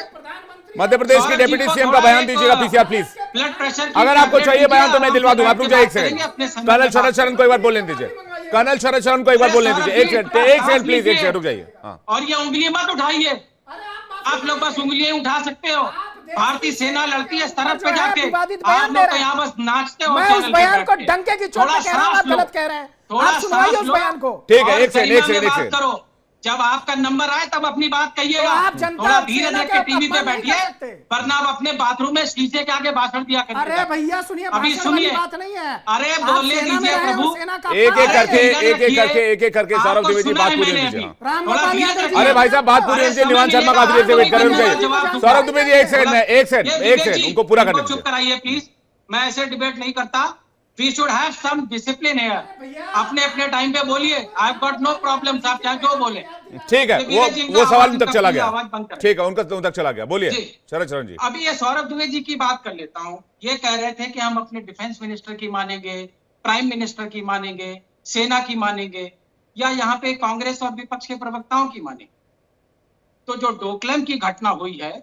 [SPEAKER 1] मध्य प्रदेश के
[SPEAKER 7] सौरभ जी
[SPEAKER 1] डिप्टी
[SPEAKER 7] को
[SPEAKER 1] सीएम का
[SPEAKER 7] थोड़ा
[SPEAKER 1] बयान
[SPEAKER 7] एक
[SPEAKER 1] दीजिएगा पीसीआर प्लीज।
[SPEAKER 7] ब्लड प्रेशर की
[SPEAKER 1] अगर आपको
[SPEAKER 7] टैबलेट
[SPEAKER 1] चाहिए बयान तो
[SPEAKER 7] दीजिए,
[SPEAKER 1] मैं दिलवा दूंगा। आप रुक जाइए एक
[SPEAKER 7] करेंगे
[SPEAKER 1] सेकंड,
[SPEAKER 7] अपने समय
[SPEAKER 1] कर्नल
[SPEAKER 7] में
[SPEAKER 1] शरद
[SPEAKER 7] बात
[SPEAKER 1] शरण को एक बार बोलने दीजिए, कर्नल शरद शरण को एक बार बोलने दीजिए। एक सेकंड, एक सेकंड प्लीज, एक सेकंड रुक जाइए। हाँ,
[SPEAKER 7] और ये उंगली मत उठाइए, आप लोग बस उंगलियां उठा सकते हो। भारतीय सेना लड़ती है सरहद पे जाके, आप लोग तो यहाँ बस नाचते हो।
[SPEAKER 6] मैं उस बयान को डंके की चोट पे कह रहा हूं, आप गलत कह रहे हैं। आप सुनवाइए उस बयान को।
[SPEAKER 1] ठीक है,
[SPEAKER 7] और
[SPEAKER 1] एक सेकंड, एक सेकंड, एक
[SPEAKER 7] बात
[SPEAKER 1] सेकंड।
[SPEAKER 7] करो, जब आपका नंबर आए तब अपनी बात कहिएगा।
[SPEAKER 6] तो आप जनता
[SPEAKER 7] थोड़ा
[SPEAKER 6] और
[SPEAKER 7] धीरे
[SPEAKER 6] सेना
[SPEAKER 7] देख
[SPEAKER 6] का
[SPEAKER 7] के टीवी पे
[SPEAKER 6] अपमान नहीं
[SPEAKER 7] बैठिए,
[SPEAKER 6] कर सकते।
[SPEAKER 7] वरना आप अपने बाथरूम में शीशे के आगे भाषण दिया करिए।
[SPEAKER 6] अरे भैया सुनिए,
[SPEAKER 7] अभी
[SPEAKER 6] भाषण वाली
[SPEAKER 7] सुनिए।
[SPEAKER 6] बात नहीं है।
[SPEAKER 7] अरे
[SPEAKER 6] आप
[SPEAKER 7] बोलने
[SPEAKER 6] सेना में
[SPEAKER 7] दीजिए
[SPEAKER 6] रहे हो,
[SPEAKER 7] प्रभु।
[SPEAKER 6] सेना का
[SPEAKER 1] एक एक
[SPEAKER 6] अपमान
[SPEAKER 1] करके
[SPEAKER 6] है।
[SPEAKER 1] एक एक करके सौरभ द्विवेदी जी बात पूरी होनी चाहिए।
[SPEAKER 6] राम
[SPEAKER 7] थोड़ा
[SPEAKER 6] गोपाल
[SPEAKER 7] धीरे
[SPEAKER 6] यादव जी,
[SPEAKER 7] रखिए।
[SPEAKER 1] अरे भाई साहब बात पूरी होनी चाहिए, निवान शर्मा काफी देर से वेट कर रहे हैं। सौरभ द्विवेदी एक सेकंड में, एक सेकंड उनको पूरा करने
[SPEAKER 7] चुप
[SPEAKER 1] दीजिए।
[SPEAKER 7] कराइए प्लीज। मैं ऐसे डिबेट नहीं करता। We should have some discipline here. अपने अपने टाइम पे बोलिए, आई गॉट नो प्रॉब्लम। साहब चाहे जो बोले।
[SPEAKER 1] ठीक है, वो सवाल उन तक चला गया, ठीक है, उनका उन तक चला गया। बोलिए
[SPEAKER 7] जी।
[SPEAKER 1] शरद शरण जी।
[SPEAKER 7] अभी ये सौरभ दुबे जी की बात कर लेता हूं। ये कह रहे थे कि हम अपने डिफेंस मिनिस्टर की मानेंगे, प्राइम मिनिस्टर की मानेंगे, सेना की मानेंगे, या यहाँ पे कांग्रेस और विपक्ष के प्रवक्ताओं की मानेंगे। तो जो डोकलाम की घटना हुई है,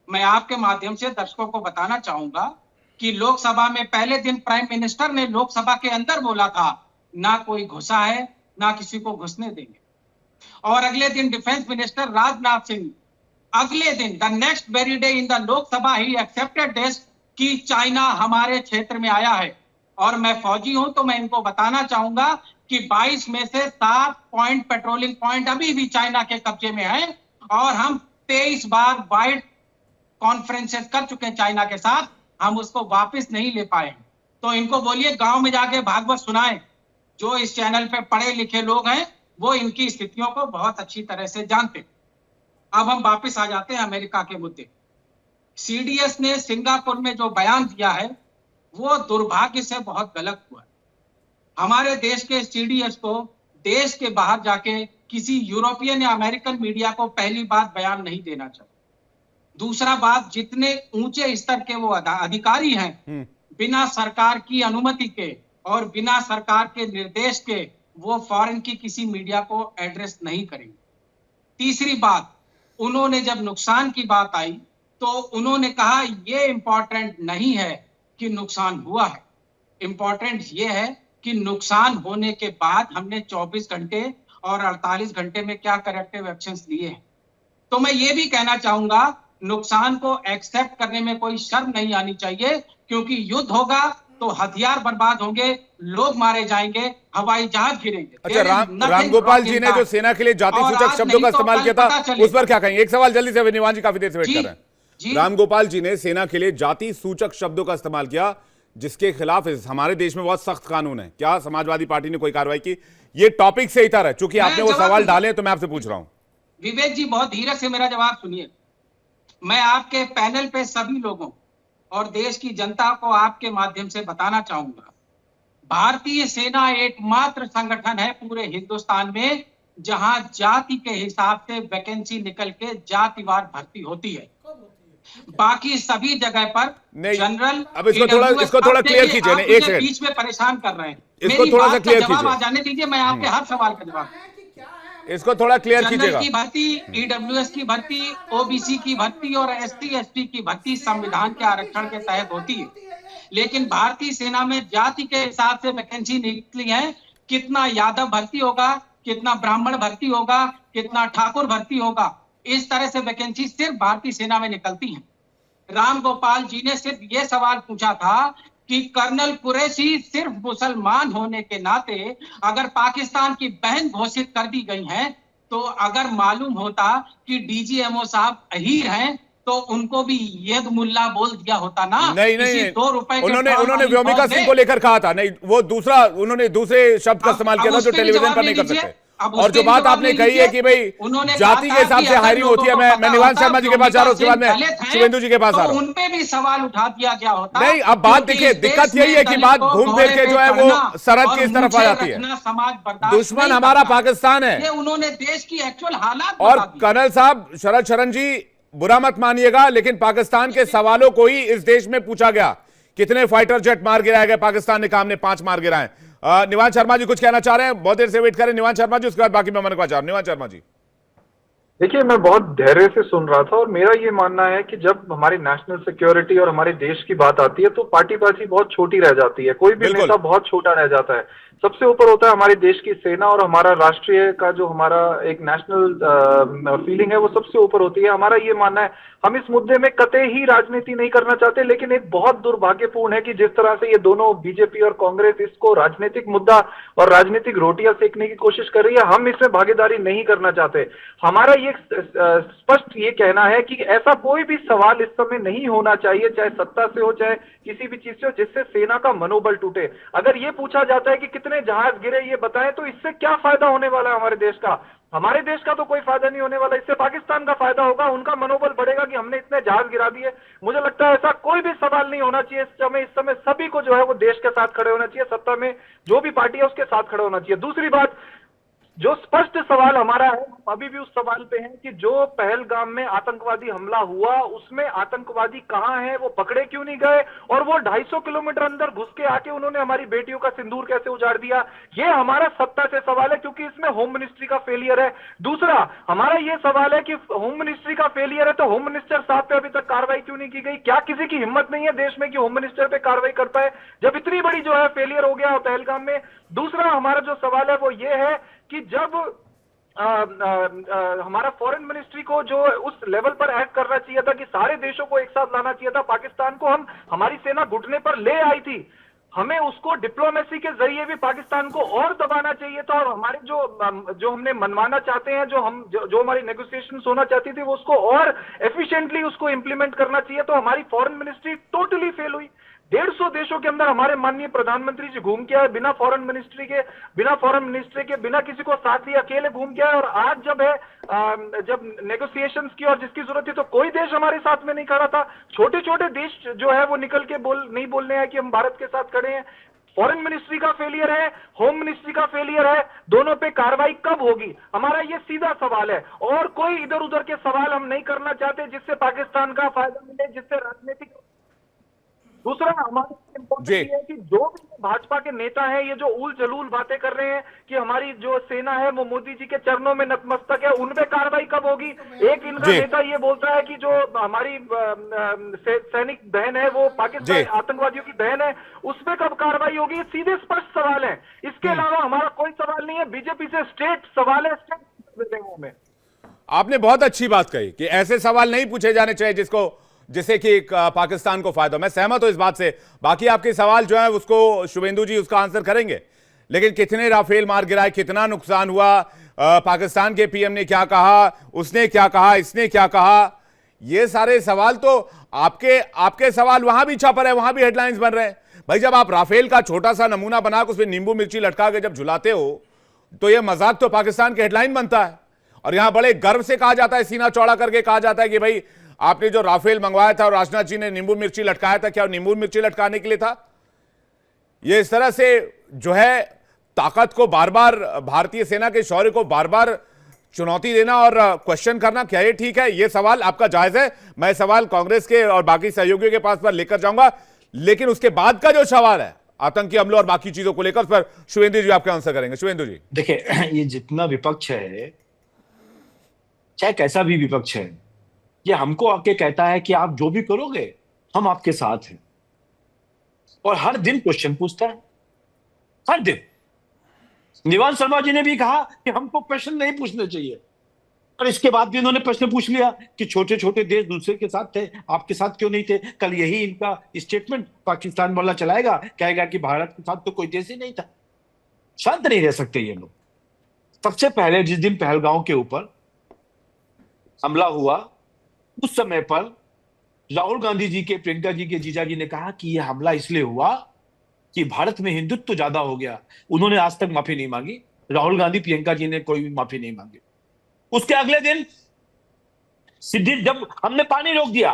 [SPEAKER 7] मैं आपके माध्यम से दर्शकों को बताना चाहूंगा कि लोकसभा में पहले दिन प्राइम मिनिस्टर ने लोकसभा के अंदर बोला था, ना कोई घुसा है, ना किसी को घुसने देंगे। और अगले दिन डिफेंस मिनिस्टर राजनाथ सिंह, अगले दिन the next very day in the Lok Sabha he accepted this कि चाइना हमारे क्षेत्र में आया है। और मैं फौजी हूं तो मैं इनको बताना चाहूंगा कि 22 में से 7 पॉइंट पेट्रोलिंग पॉइंट अभी भी चाइना के कब्जे में है, और हम 23 बार वाइड कॉन्फ्रेंसेस कर चुके हैं चाइना के साथ, हम उसको वापस नहीं ले पाए। तो इनको बोलिए गांव में जाके भागवत सुनाएं। जो इस चैनल पे पढ़े लिखे लोग हैं वो इनकी स्थितियों को बहुत अच्छी तरह से जानते। अब हम वापस आ जाते हैं अमेरिका के मुद्दे। सीडीएस ने सिंगापुर में जो बयान दिया है वो दुर्भाग्य से बहुत गलत हुआ। हमारे देश के सीडीएस को देश के बाहर जाके किसी यूरोपियन या अमेरिकन मीडिया को पहली बात बयान नहीं देना चाहिए। दूसरा बात, जितने ऊंचे स्तर के वो अधिकारी हैं, बिना सरकार की अनुमति के और बिना सरकार के निर्देश के वो फॉरेन की किसी मीडिया को एड्रेस नहीं करेंगे। तीसरी बात, उन्होंने जब नुकसान की बात आई तो उन्होंने कहा ये इंपॉर्टेंट नहीं है कि नुकसान हुआ है, इंपॉर्टेंट ये है कि नुकसान होने के बाद हमने 24 घंटे और 48 घंटे में क्या करेक्टिव एक्शंस लिए हैं। तो मैं ये भी कहना चाहूंगा, नुकसान को एक्सेप्ट करने में कोई शर्म नहीं आनी चाहिए, क्योंकि युद्ध होगा तो हथियार बर्बाद होंगे, लोग मारे जाएंगे, हवाई जहाज गिरेंगे।
[SPEAKER 1] अच्छा, रामगोपाल जी ने जो सेना के लिए जाति सूचक शब्दों का इस्तेमाल किया था, उस पर क्या कहेंगे? एक सवाल जल्दी से, निवान जी काफी देर से वेट कर रहे हैं। रामगोपाल जी ने सेना के लिए जाति सूचक शब्दों का इस्तेमाल किया, जिसके खिलाफ हमारे देश में बहुत सख्त कानून है। क्या समाजवादी पार्टी ने कोई कार्रवाई की? ये टॉपिक से इतर है, चूंकि आपने वो सवाल डाले तो मैं आपसे पूछ रहा हूं।
[SPEAKER 7] विवेक जी बहुत धीरे से मेरा जवाब सुनिए। मैं आपके पैनल पे सभी लोगों और देश की जनता को आपके माध्यम से बताना चाहूंगा, भारतीय सेना एकमात्र संगठन है पूरे हिंदुस्तान में जहां जाति के हिसाब से वैकेंसी निकल के जातिवार भर्ती होती है। बाकी सभी जगह पर जनरल।
[SPEAKER 1] अब इसको थोड़ा क्लियर कीजिए ना, एक सेकंड,
[SPEAKER 7] बीच में परेशान कर रहे हैं।
[SPEAKER 1] इसको थोड़ा सा क्लियर कीजिए।
[SPEAKER 7] जवाब आ जाने दीजिए, मैं आपके हर सवाल का जवाब।
[SPEAKER 1] इसको थोड़ा क्लियर कीजिएगा।
[SPEAKER 7] की भर्ती, ईडब्ल्यूएस की भर्ती, ओबीसी की भर्ती और एसटी एसटी की भर्ती संविधान के आरक्षण के तहत होती है, लेकिन भारतीय सेना में जाति के हिसाब से वैकेंसी निकली है। कितना यादव भर्ती होगा, कितना ब्राह्मण भर्ती होगा, कितना ठाकुर भर्ती होगा, इस तरह से वैकेंसी सिर्फ भारतीय सेना में निकलती है। राम गोपाल जी ने सिर्फ ये सवाल पूछा था कि कर्नल कुरैशी सिर्फ मुसलमान होने के नाते अगर पाकिस्तान की बहन घोषित कर दी गई हैं, तो अगर मालूम होता कि डीजीएमओ साहब अहीर हैं तो उनको भी येद मुल्ला बोल दिया होता ना।
[SPEAKER 1] नहीं
[SPEAKER 7] किसी
[SPEAKER 1] नहीं,
[SPEAKER 7] 2 रुपए के
[SPEAKER 1] उन्होंने
[SPEAKER 7] फॉर्म
[SPEAKER 1] उन्होंने
[SPEAKER 7] वाली
[SPEAKER 1] व्योमिका
[SPEAKER 7] फौज
[SPEAKER 1] सिंह
[SPEAKER 7] दे।
[SPEAKER 1] को लेकर कहा था, नहीं वो दूसरा, उन्होंने दूसरे शब्द का इस्तेमाल किया था जो
[SPEAKER 7] उसके भी
[SPEAKER 1] टेलीविजन
[SPEAKER 7] जवाब
[SPEAKER 1] पर
[SPEAKER 7] ले
[SPEAKER 1] नहीं कर
[SPEAKER 7] लीजिए।
[SPEAKER 1] सकते।
[SPEAKER 7] अब
[SPEAKER 1] और
[SPEAKER 7] उसके
[SPEAKER 1] जो
[SPEAKER 7] भी
[SPEAKER 1] बात
[SPEAKER 7] जवाब
[SPEAKER 1] आपने
[SPEAKER 7] ले
[SPEAKER 1] कही है
[SPEAKER 7] लीजिए।
[SPEAKER 1] कि भाई
[SPEAKER 7] उन्होंने
[SPEAKER 1] जाति
[SPEAKER 7] कहा
[SPEAKER 1] के
[SPEAKER 7] था
[SPEAKER 1] हिसाब
[SPEAKER 7] कि
[SPEAKER 1] से
[SPEAKER 7] अगर
[SPEAKER 1] हायरिंग
[SPEAKER 7] लोगों
[SPEAKER 1] होती है,
[SPEAKER 7] को
[SPEAKER 1] मैं
[SPEAKER 7] पता
[SPEAKER 1] निवान
[SPEAKER 7] होता
[SPEAKER 1] शर्मा जी के पास जा रहा हूं, उसके बाद
[SPEAKER 7] व्योमिका
[SPEAKER 1] मैं
[SPEAKER 7] सिंह दलित हैं,
[SPEAKER 1] शुभेंदु जी के पास
[SPEAKER 7] तो
[SPEAKER 1] आ रहा हूं।
[SPEAKER 7] उनपे भी सवाल उठा दिया गया होता।
[SPEAKER 1] नहीं, अब बात
[SPEAKER 7] क्योंकि
[SPEAKER 1] देखिए,
[SPEAKER 7] इस देश
[SPEAKER 1] दिक्कत यही
[SPEAKER 7] में
[SPEAKER 1] है कि
[SPEAKER 7] दलित
[SPEAKER 1] बात
[SPEAKER 7] को
[SPEAKER 1] घूम फिर
[SPEAKER 7] घोड़े
[SPEAKER 1] के
[SPEAKER 7] पे
[SPEAKER 1] जो है वो
[SPEAKER 7] चढ़ना
[SPEAKER 1] सरहद
[SPEAKER 7] और
[SPEAKER 1] की इस तरफ आ
[SPEAKER 7] मूछें
[SPEAKER 1] जाती है।
[SPEAKER 7] रखना समाज बर्दाश्त
[SPEAKER 1] दुश्मन
[SPEAKER 7] नहीं
[SPEAKER 1] हमारा
[SPEAKER 7] करता।
[SPEAKER 1] पाकिस्तान है।
[SPEAKER 7] ये उन्होंने देश की एक्चुअल हालात
[SPEAKER 1] और
[SPEAKER 7] बता दी।
[SPEAKER 1] कर्नल साहब, शरद शरण जी, बुरा मत मानिएगा, लेकिन पाकिस्तान के सवालों को ही इस देश में पूछा गया। कितने फाइटर जेट मार गिराए गए पाकिस्तान ने, काम ने 5 मार गिराए। निवान शर्मा जी कुछ कहना चाह रहे हैं? बहुत देर से वेट करें निवान शर्मा जी, उसके बाद बाकी मेहमानों का चाह रहा हूं। निवान शर्मा जी।
[SPEAKER 8] देखिए, मैं बहुत धैर्य से सुन रहा था और मेरा ये मानना है कि जब हमारी नेशनल सिक्योरिटी और हमारे देश की बात आती है तो पार्टीबाजी बहुत छोटी रह जाती है। कोई भी
[SPEAKER 1] बिल्कुल।
[SPEAKER 8] नेता बहुत छोटा रह जाता है। सबसे ऊपर होता है हमारे देश की सेना और हमारा राष्ट्रीय का जो हमारा एक नेशनल फीलिंग है वो सबसे ऊपर होती है। हमारा ये मानना है, हम इस मुद्दे में कतई ही राजनीति नहीं करना चाहते, लेकिन एक बहुत दुर्भाग्यपूर्ण है कि जिस तरह से ये दोनों बीजेपी और कांग्रेस इसको राजनीतिक मुद्दा और राजनीतिक रोटियां सेकने की कोशिश कर रही है, हम इसमें भागीदारी नहीं करना चाहते। हमारा ये स्पष्ट ये कहना है कि ऐसा कोई भी सवाल इस समय नहीं होना चाहिए, चाहे सत्ता से हो चाहे किसी भी चीज से हो, जिससे सेना का मनोबल टूटे। अगर ये पूछा जाता है कि कितने जहाज गिरे ये बताएं, तो इससे क्या फायदा होने वाला है हमारे देश का? हमारे देश का तो कोई फायदा नहीं होने वाला, इससे पाकिस्तान का फायदा होगा। उनका मनोबल बढ़ेगा कि हमने इतने जहाज गिरा दिए। मुझे लगता है ऐसा कोई भी सवाल नहीं होना चाहिए इस समय सभी को जो है वो देश के साथ खड़े होना चाहिए, सत्ता में जो भी पार्टी है उसके साथ खड़े होना चाहिए। दूसरी बात, जो स्पष्ट सवाल हमारा है, हम अभी भी उस सवाल पे हैं कि जो पहलगाम में आतंकवादी हमला हुआ उसमें आतंकवादी कहां हैं, वो पकड़े क्यों नहीं गए, और वो 250 किलोमीटर अंदर घुस के आके उन्होंने हमारी बेटियों का सिंदूर कैसे उजाड़ दिया? ये हमारा सत्ता से सवाल है, क्योंकि इसमें होम मिनिस्ट्री का फेलियर है। दूसरा हमारा ये सवाल है कि होम मिनिस्ट्री का फेलियर है तो होम मिनिस्टर साहब पे अभी तक कार्रवाई क्यों नहीं की गई? क्या किसी की हिम्मत नहीं है देश में कि होम मिनिस्टर पे कार्रवाई कर पाए, जब इतनी बड़ी जो है फेलियर हो गया पहलगाम में? दूसरा हमारा जो सवाल है वो ये है कि जब हमारा फॉरेन मिनिस्ट्री को जो उस लेवल पर एक्ट करना चाहिए था कि सारे देशों को एक साथ लाना चाहिए था, पाकिस्तान को हमारी सेना घुटने पर ले आई थी, हमें उसको डिप्लोमेसी के जरिए भी पाकिस्तान को और दबाना चाहिए था। और हमारे जो हमने मनवाना चाहते हैं, जो हमारी नेगोशिएशंस होना चाहती थी, वो उसको और एफिशिएंटली उसको इंप्लीमेंट करना चाहिए। तो हमारी फॉरेन मिनिस्ट्री टोटली फेल हुई। 150 देशों के अंदर हमारे माननीय प्रधानमंत्री जी घूम के आए बिना फॉरेन मिनिस्ट्री के, बिना किसी को साथ लिए अकेले घूम के आए। और आज जब नेगोशिएशंस की और जिसकी जरूरत थी तो कोई देश हमारे साथ में नहीं खड़ा था। छोटे छोटे देश जो है वो निकल के नहीं बोलने हैं कि हम भारत के साथ खड़े हैं। फॉरेन मिनिस्ट्री का फेलियर है, होम मिनिस्ट्री का फेलियर है, दोनों पे कार्रवाई कब होगी? हमारा ये सीधा सवाल है, और कोई इधर उधर के सवाल हम नहीं करना चाहते जिससे पाकिस्तान का फायदा मिले, जिससे राजनीतिक। दूसरा हमारे इम्पोर्टेंट है कि जो भी भाजपा के नेता हैं, ये जो उल जलूल बातें कर रहे हैं कि हमारी जो सेना है वो मोदी जी के चरणों में नतमस्तक है, उन पे कार्रवाई कब होगी? एक इनका नेता ये बोलता है कि जो हमारी सैनिक बहन है वो पाकिस्तान आतंकवादियों की बहन है, उस पे कब कार्रवाई होगी? सीधे स्पष्ट सवाल है, इसके अलावा हमारा कोई सवाल नहीं है। बीजेपी से स्टेट सवाल है, स्टेट में।
[SPEAKER 1] आपने बहुत अच्छी बात कही कि ऐसे सवाल नहीं पूछे जाने चाहिए जिससे कि पाकिस्तान को फायदा हो। मैं सहमत हूं इस बात से। बाकी आपके सवाल जो है उसको शुभेंदु जी उसका आंसर करेंगे, लेकिन कितने राफेल मार गिराए, कितना नुकसान हुआ, पाकिस्तान के पीएम ने क्या कहा, उसने क्या कहा, इसने क्या कहा, ये सारे सवाल तो आपके सवाल वहां भी छप रहे हैं, वहां भी हेडलाइंस बन रहे हैं। भाई जब आप राफेल का छोटा सा नमूना बनाकर उसमें नींबू मिर्ची लटका के जब झुलाते हो तो यह मजाक तो पाकिस्तान के हेडलाइन बनता है। और यहां बड़े गर्व से कहा जाता है, सीना चौड़ा करके कहा जाता है कि भाई आपने जो राफेल मंगवाया था और राजनाथ जी ने नींबू मिर्ची लटकाया था, क्या नींबू मिर्ची लटकाने के लिए था? ये इस तरह से जो है ताकत को बार बार, भारतीय सेना के शौर्य को बार बार चुनौती देना और क्वेश्चन करना, क्या ये ठीक है? ये सवाल आपका जायज है। मैं सवाल कांग्रेस के और बाकी सहयोगियों के पास पर लेकर जाऊंगा, लेकिन उसके बाद का जो सवाल है आतंकी हमलों और बाकी चीजों को लेकर, उस पर शुभेंदु जी आपका आंसर करेंगे। शुभेंदु जी
[SPEAKER 4] देखिए, ये जितना विपक्ष है, चाहे कैसा भी विपक्ष है, ये हमको आके कहता है कि आप जो भी करोगे हम आपके साथ हैं, और हर दिन क्वेश्चन पूछता है, हर दिन। निवान शर्मा जी ने भी कहा कि हमको प्रश्न नहीं पूछने चाहिए, और इसके बाद भी उन्होंने प्रश्न पूछ लिया कि छोटे छोटे देश दूसरे के साथ थे, आपके साथ क्यों नहीं थे? कल यही इनका स्टेटमेंट पाकिस्तान वाला चलाएगा, कहेगा कि भारत के साथ तो कोई देश ही नहीं था। शांत नहीं रह सकते ये लोग। सबसे पहले जिस दिन पहलगांव के ऊपर हमला हुआ, उस समय पर राहुल गांधी जी के, प्रियंका जी के जीजा जी ने कहा कि यह हमला इसलिए हुआ कि भारत में हिंदुत्व ज्यादा हो गया। उन्होंने आज तक माफी नहीं मांगी। राहुल गांधी, प्रियंका जी ने कोई भी माफी नहीं मांगी। उसके अगले दिन सिद्धि, जब हमने पानी रोक दिया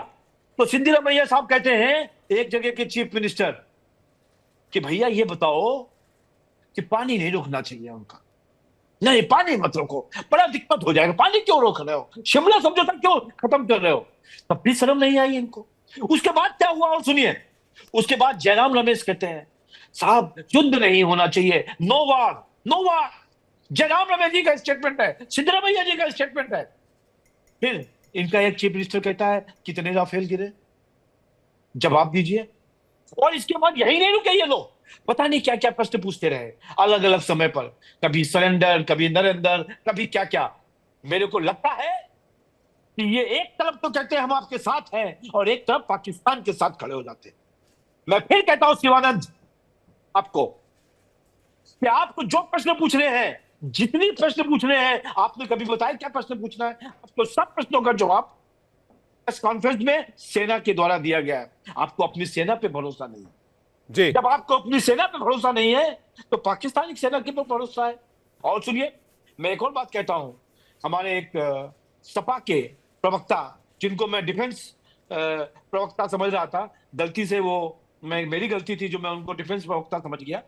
[SPEAKER 4] तो सिद्धिरमैया साहब कहते हैं, एक जगह के चीफ मिनिस्टर, कि भैया ये बताओ कि पानी नहीं रोकना चाहिए उनका। नहीं, पानी मत रोको, बड़ा दिक्कत हो जाएगा, पानी क्यों रोक रहे हो, शिमला समझौता क्यों खत्म कर रहे हो? तब भी शर्म नहीं आई इनको। उसके बाद क्या हुआ और सुनिए। उसके बाद जयराम रमेश कहते हैं, साहब युद्ध नहीं होना चाहिए, नो वार, नो वार। जयराम रमेश जी का स्टेटमेंट है, सिद्धरामैया जी का स्टेटमेंट है। फिर इनका एक चीफ मिनिस्टर कहता है, कितने राफेल गिरे, जवाब दीजिए। और इसके बाद यही नहीं रुके ये लोग, पता नहीं क्या क्या प्रश्न पूछते रहे अलग अलग समय पर, कभी सरेंडर, कभी नरेंद्र, कभी क्या क्या। मेरे को लगता है कि ये एक तरफ तो कहते हैं हम आपके साथ हैं और एक तरफ पाकिस्तान के साथ खड़े हो जाते हैं। मैं फिर कहता हूं शिवानंद आपको कि आपको जो प्रश्न पूछ रहे हैं, जितनी प्रश्न पूछ रहे हैं, आपने कभी बताया क्या प्रश्न पूछना है? आपको सब प्रश्नों का जवाब प्रेस कॉन्फ्रेंस में सेना के द्वारा दिया गया है। आपको अपनी सेना पे भरोसा नहीं है।
[SPEAKER 1] जी,
[SPEAKER 4] जब आपको अपनी सेना पे भरोसा नहीं है तो पाकिस्तानी सेना के पे भरोसा है। और सुनिए, मैं एक और बात कहता हूं। हमारे एक सपा के प्रवक्ता, जिनको मैं डिफेंस प्रवक्ता समझ रहा था, गलती से वो मेरी गलती थी जो मैं उनको डिफेंस प्रवक्ता समझ गया,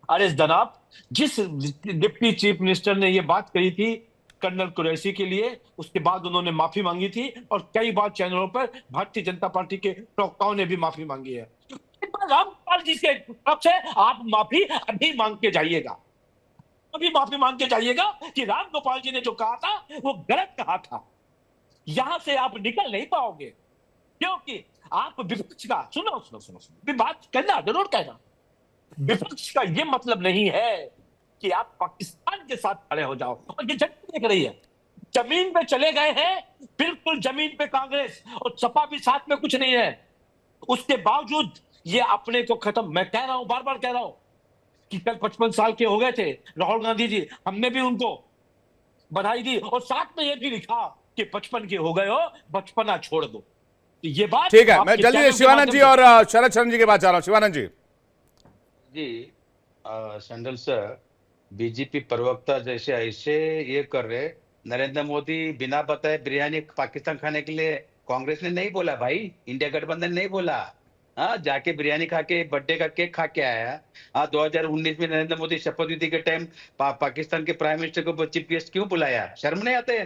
[SPEAKER 4] आरएस दनाब, जिस डिप्टी चीफ मिनिस्टर ने ये बात कही थी कर्नल कुरैशी के लिए, उसके बाद उन्होंने माफी मांगी थी और कई बार चैनलों पर भारतीय जनता पार्टी के प्रवक्ताओं ने भी माफी मांगी है। रामपाल जी के तरफ से आप माफी अभी मांग के जाइएगा, अभी माफी मांग के जाइएगा कि राम गोपाल जी ने जो कहा था वो गलत कहा था। यहां से आप निकल नहीं पाओगे, क्योंकि आप विपक्ष का, सुनो सुनो सुनो सुनो, बात कहना जरूर कहना, विपक्ष का ये मतलब नहीं है कि आप पाकिस्तान के साथ खड़े हो जाओ। और ये जनता देख रही है, जमीन पे चले गए हैं, बिल्कुल जमीन पे कांग्रेस और सपा भी साथ में, कुछ नहीं है। उसके बावजूद ये अपने को खत्म, मैं कह रहा हूं, बार बार कह रहा हूं कि कल 55 साल के हो गए थे राहुल गांधी जी, हमने भी उनको बधाई दी और साथ में ये भी लिखा कि 55 के हो गए हो, बचपना छोड़ दो। तो ये बात
[SPEAKER 1] ठीक है, मैं जल्दी शिवानंद जी और शरद शर्मा जी के पास जा रहा हूं। शिवानंद जी।
[SPEAKER 5] जी, संडल सर, बीजेपी प्रवक्ता जैसे ऐसे ये कर रहे, नरेंद्र मोदी बिना बताए बिरयानी पाकिस्तान खाने के लिए, कांग्रेस ने नहीं बोला भाई, इंडिया गठबंधन नहीं बोला। हाँ, जाके बिरयानी खा के बर्थडे का केक खा के आया। हाँ, 2019 में नरेंद्र मोदी शपथ विधि के टाइम पाकिस्तान के प्राइम मिनिस्टर को चीफ गेस्ट क्यों बुलाया? शर्म नहीं आते?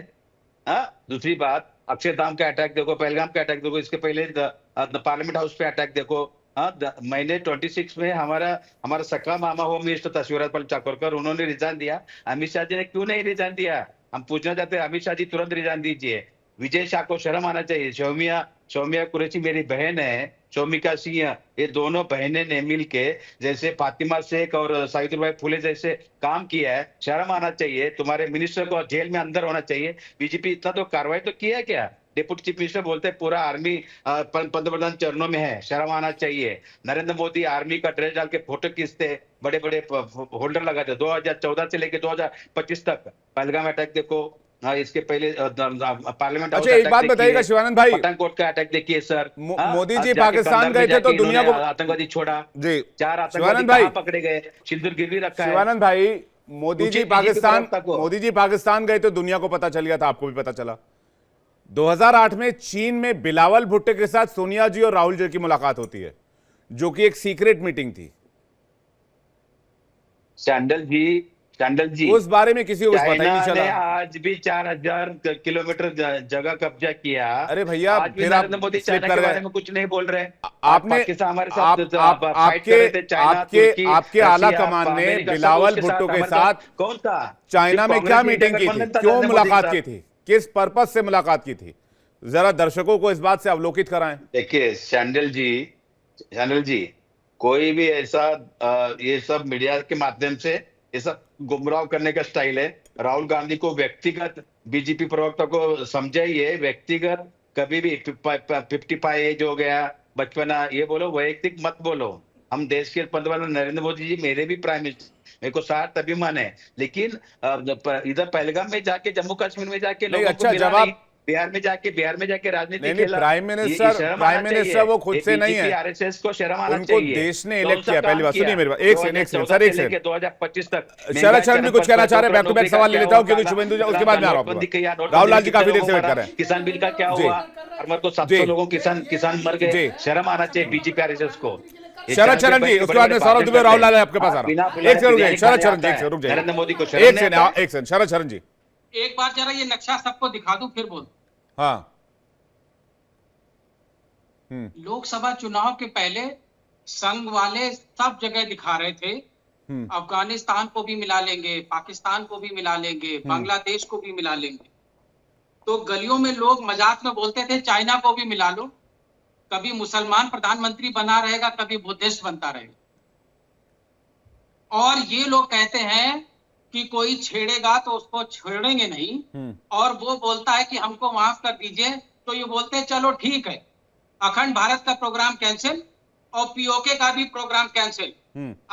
[SPEAKER 5] हाँ, दूसरी बात, अक्षरधाम का अटैक देखो, पहलगाम का अटैक देखो, इसके पहले पार्लियामेंट हाउस पे अटैक देखो। हाँ, महीने 26 में हमारा सका मामा होम मिनिस्टर था शिवराज पाल चाकोरकर, उन्होंने रिजाइन दिया। अमित शाह जी ने क्यों नहीं रिजाइन दिया? हम पूछना चाहते हैं, अमित शाह जी तुरंत रिजाइन दीजिए। विजय शाह को शर्म आना चाहिए। सौम्या कुरैशी मेरी बहन है, शौमिका सिंह, ये दोनों बहनें ने मिलके जैसे फातिमा शेख और सावित्रीबाई फुले जैसे काम किया है, शर्म आना चाहिए। तुम्हारे मिनिस्टर को जेल में अंदर होना चाहिए। बीजेपी इतना तो कार्रवाई तो किया है क्या? डिप्टी चीफ मिनिस्टर बोलते हैं पूरा आर्मी पंतप्रधान चरणों में है, शर्म आना चाहिए। नरेंद्र मोदी आर्मी का ड्रेस डाल के फोटो खींचते, बड़े बड़े होल्डर लगाते, 2014 से लेके 2025 तक। पहलगाम अटैक देखो, हाँ, इसके पहले पार्लियामेंट।
[SPEAKER 1] अच्छा, एक बात बताइएगा शिवानंद भाई,
[SPEAKER 5] पठानकोट का अटैक देखिए सर।
[SPEAKER 1] मोदी जी पाकिस्तान गए थे तो दुनिया को
[SPEAKER 5] आतंकवादी छोड़ा
[SPEAKER 1] जी।
[SPEAKER 5] 4 आतंकवादी कहां पकड़े गए? सिंदूर गिरवी रखा है।
[SPEAKER 1] शिवानंद भाई, मोदी जी पाकिस्तान गए तो दुनिया को पता चल गया था, आपको भी पता चला। 2008 में चीन में बिलावल भुट्टो के साथ सोनिया जी और राहुल जी की मुलाकात होती है, जो कि एक सीक्रेट मीटिंग थी।
[SPEAKER 5] सैंडल जी,
[SPEAKER 1] उस बारे में किसी को पता ही नहीं चला।
[SPEAKER 5] आज भी 4000 किलोमीटर जगह कब्जा किया।
[SPEAKER 1] अरे भैया, फिर आप
[SPEAKER 5] नरेंद्र मोदी चाइना के बारे में कुछ नहीं बोल रहे।
[SPEAKER 1] आपने
[SPEAKER 5] हमारे साथ
[SPEAKER 1] आपके आला कमान ने बिलावल भुट्टो के साथ
[SPEAKER 5] कौन था?
[SPEAKER 1] चाइना में क्या मीटिंग की थी, क्यों मुलाकात की थी, किस पर्पज से मुलाकात की थी? जरा दर्शकों को इस बात से अवलोकित कराएं।
[SPEAKER 5] देखिए सैंडल जी, कोई भी ऐसा ये सब मीडिया के माध्यम से ये सब गुमराह करने का स्टाइल है। राहुल गांधी को व्यक्तिगत, बीजेपी प्रवक्ता को समझाइए, व्यक्तिगत कभी भी 55 एज हो गया, बचपना, ये बोलो, वैयक्तिक मत बोलो। हम देश के पंतप्रधान नरेंद्र मोदी जी मेरे भी प्राइम मिनिस्टर, मेरे को 60 अभिमान है, लेकिन इधर पहलगाम में जाके, जम्मू कश्मीर में जाके लोगों को मिला नहीं, बिहार में जाके राजनीति
[SPEAKER 1] नहीं,
[SPEAKER 5] खेला।
[SPEAKER 1] प्राइम
[SPEAKER 5] ये
[SPEAKER 1] मिनिस्टर
[SPEAKER 5] शर्म आना चाहिए।
[SPEAKER 1] वो खुद से नहीं है,
[SPEAKER 5] आरएसएस को शर्म आना
[SPEAKER 1] उनको
[SPEAKER 5] चाहिए।
[SPEAKER 1] देश ने
[SPEAKER 5] कौन
[SPEAKER 1] इलेक्ट
[SPEAKER 5] सा
[SPEAKER 1] किया।
[SPEAKER 5] काम
[SPEAKER 1] पहली बात सुनिए मेरी बात, एक सेकंड सर, एक सेकंड
[SPEAKER 5] 2025 तक
[SPEAKER 1] शरद चरण भी कुछ कहना चाह रहे हैं, बैक टू बैक सवाल ले लेता हूं क्योंकि शुभेंदु उसके बाद में आ रहा हूं। राहुल लाल जी काफी देर से वेट कर रहे हैं।
[SPEAKER 5] किसान बिल का क्या हुआ? फार्मर को 700 लोगों किसान मर गए। शर्म आना चाहिए बीजेपी आरएसएस को।
[SPEAKER 1] शरद चरण जी, उसके बाद में सौरभ दुबे, राहुल लाल आपके पास आ रहा हूं। एक सेकंड रुकिए, शरद चरण जी रुक जाइए,
[SPEAKER 5] नरेंद्र मोदी को
[SPEAKER 1] एक सेकंड शरद चरण जी,
[SPEAKER 7] एक बार जरा ये नक्शा सबको दिखा दूं फिर बोल।
[SPEAKER 1] हाँ
[SPEAKER 7] लोकसभा चुनाव के पहले संघ वाले सब जगह दिखा रहे थे, अफगानिस्तान को भी मिला लेंगे, पाकिस्तान को भी मिला लेंगे, बांग्लादेश को भी मिला लेंगे। तो गलियों में लोग मजाक में बोलते थे चाइना को भी मिला लो, कभी मुसलमान प्रधानमंत्री बना रहेगा, कभी बुद्धिस्ट बनता रहेगा। और ये लोग कहते हैं कि कोई छेड़ेगा तो उसको छेड़ेंगे नहीं, और वो बोलता है कि हमको माफ कर दीजिए, तो ये बोलते हैं चलो ठीक है, अखंड भारत का प्रोग्राम कैंसिल और पीओके का भी प्रोग्राम कैंसिल,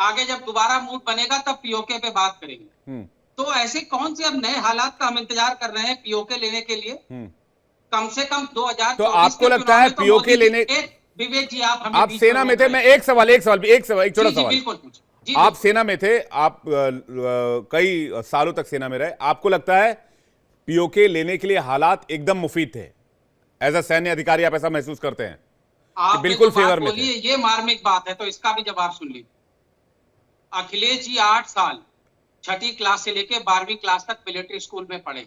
[SPEAKER 7] आगे जब दोबारा मूड बनेगा तब पीओके पे बात करेंगे। तो ऐसे कौन से अब नए हालात का हम इंतजार कर रहे हैं पीओके लेने के लिए? कम से कम 2024
[SPEAKER 1] तो आपको लगता है पीओके लेने,
[SPEAKER 7] विवेक जी
[SPEAKER 1] आप सेना में थे, मैं एक छोटा सवाल, आप सेना में थे, आप कई सालों तक सेना में रहे, आपको लगता है पीओके लेने के लिए हालात एकदम मुफीद थे? एज अ सैन्य अधिकारी आप ऐसा महसूस करते हैं?
[SPEAKER 7] आप
[SPEAKER 1] बिल्कुल फेवर में थे।
[SPEAKER 7] ये मार्मिक बात है, तो इसका भी जवाब सुन लीजिए। अखिलेश जी 8 साल 6ठी क्लास से लेके 12वीं क्लास तक मिलिट्री स्कूल में पढ़े।